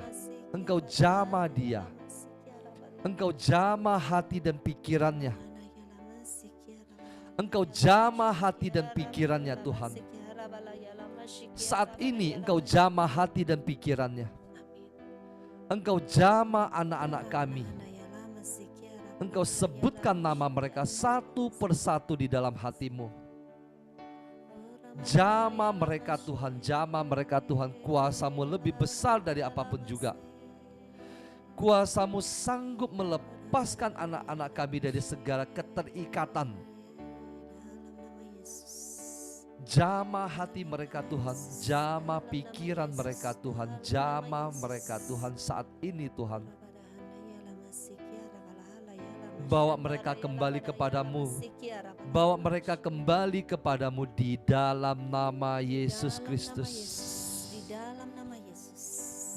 Engkau jamah dia. Engkau jamah hati dan pikirannya. Engkau jamah hati dan pikirannya Tuhan. Saat ini Engkau jamah hati dan pikirannya. Engkau jamah anak-anak kami. Engkau sebutkan nama mereka satu persatu di dalam hati-Mu. Jamah mereka Tuhan, jamah mereka Tuhan. Kuasa-Mu lebih besar dari apapun juga. Kuasa-Mu sanggup melepaskan anak-anak kami dari segala keterikatan. Jamah hati mereka Tuhan, jamah pikiran mereka Tuhan, jamah mereka Tuhan saat ini Tuhan. Bawa mereka kembali kepadamu, bawa mereka kembali kepadamu di dalam nama Yesus Kristus.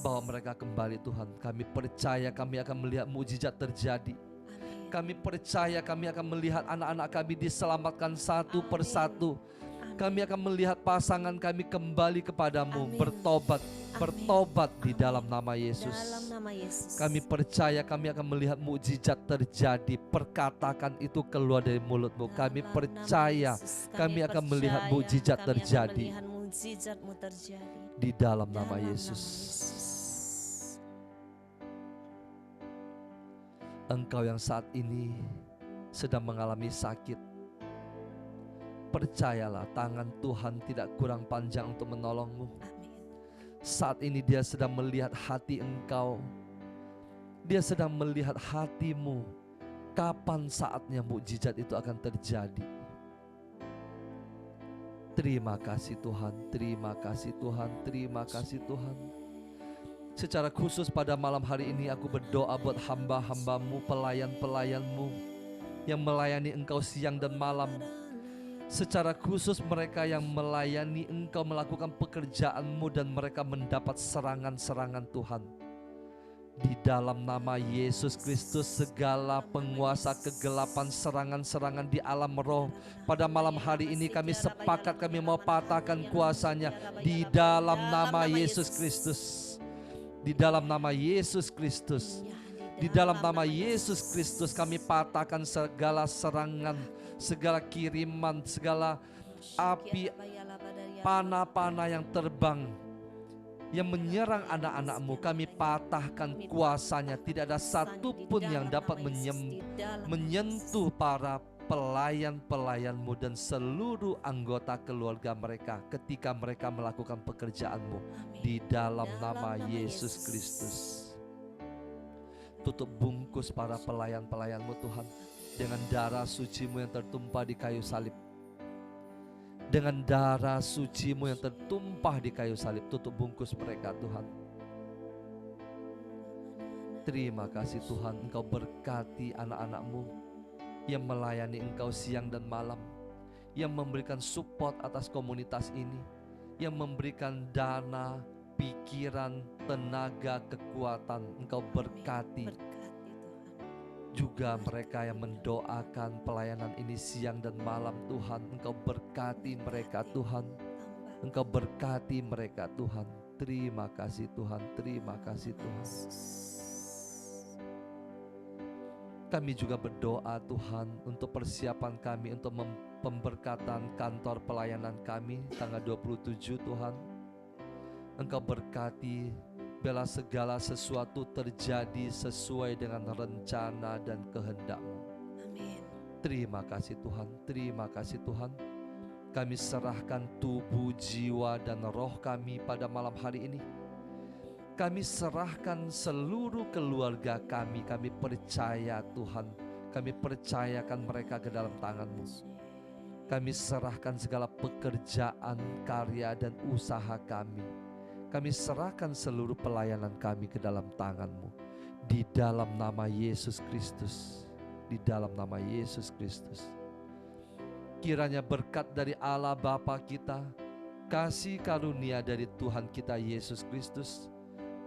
Bawa mereka kembali Tuhan, kami percaya kami akan melihat mukjizat terjadi. Kami percaya kami akan melihat anak-anak kami diselamatkan satu persatu. Kami akan melihat pasangan kami kembali kepadamu, bertobat di dalam nama Yesus. Kami percaya kami akan melihat mukjizat terjadi. Perkatakan itu keluar dari mulutmu. Kami percaya kami akan melihat mukjizat terjadi di dalam nama Yesus. Engkau yang saat ini sedang mengalami sakit, percayalah tangan Tuhan tidak kurang panjang untuk menolongmu. Saat ini dia sedang melihat hati engkau. Dia sedang melihat hatimu. Kapan saatnya mukjizat itu akan terjadi. Terima kasih Tuhan, terima kasih Tuhan, terima kasih Tuhan. Secara khusus pada malam hari ini aku berdoa buat hamba-hambamu, pelayan-pelayanmu yang melayani engkau siang dan malam. Secara khusus mereka yang melayani engkau melakukan pekerjaanmu dan mereka mendapat serangan-serangan Tuhan. Di dalam nama Yesus Kristus segala penguasa kegelapan, serangan-serangan di alam roh, pada malam hari ini kami sepakat kami mau patahkan kuasanya di dalam nama Yesus Kristus. Di dalam nama Yesus Kristus. Di dalam nama Yesus Kristus kami patahkan segala serangan, segala kiriman, segala api panah-panah yang terbang yang menyerang anak-anakmu. Kami patahkan kuasanya. Tidak ada satupun yang dapat menyentuh para pelayan-pelayanmu dan seluruh anggota keluarga mereka ketika mereka melakukan pekerjaanmu. Di dalam nama Yesus Kristus. Tutup bungkus para pelayan-pelayanmu Tuhan dengan darah suci-Mu yang tertumpah di kayu salib. Dengan darah suci-Mu yang tertumpah di kayu salib, tutup bungkus mereka Tuhan. Terima kasih Tuhan, Engkau berkati anak-anak-Mu yang melayani Engkau siang dan malam, yang memberikan support atas komunitas ini, yang memberikan dana, pikiran, tenaga, kekuatan. Engkau berkati. Juga mereka yang mendoakan pelayanan ini siang dan malam, Tuhan, Engkau berkati mereka, Tuhan. Engkau berkati mereka, Tuhan. Terima kasih Tuhan, terima kasih Tuhan. Kami juga berdoa Tuhan untuk persiapan kami untuk pemberkatan kantor pelayanan kami tanggal 27 Tuhan. Engkau berkati, biarlah segala sesuatu terjadi sesuai dengan rencana dan kehendak-Mu. Amin. Terima kasih Tuhan, terima kasih Tuhan. Kami serahkan tubuh, jiwa, dan roh kami pada malam hari ini. Kami serahkan seluruh keluarga kami. Kami percaya Tuhan, kami percayakan mereka ke dalam tangan-Mu. Kami serahkan segala pekerjaan, karya, dan usaha kami. Kami serahkan seluruh pelayanan kami ke dalam tangan-Mu. Di dalam nama Yesus Kristus. Di dalam nama Yesus Kristus. Kiranya berkat dari Allah Bapa kita, kasih karunia dari Tuhan kita Yesus Kristus,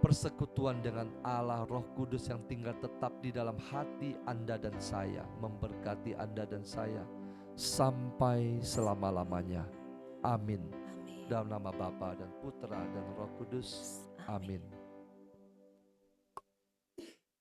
persekutuan dengan Allah Roh Kudus yang tinggal tetap di dalam hati Anda dan saya, memberkati Anda dan saya sampai selama-lamanya. Amin. Amin. Dalam nama Bapa dan Putra dan Roh Kudus. Amin.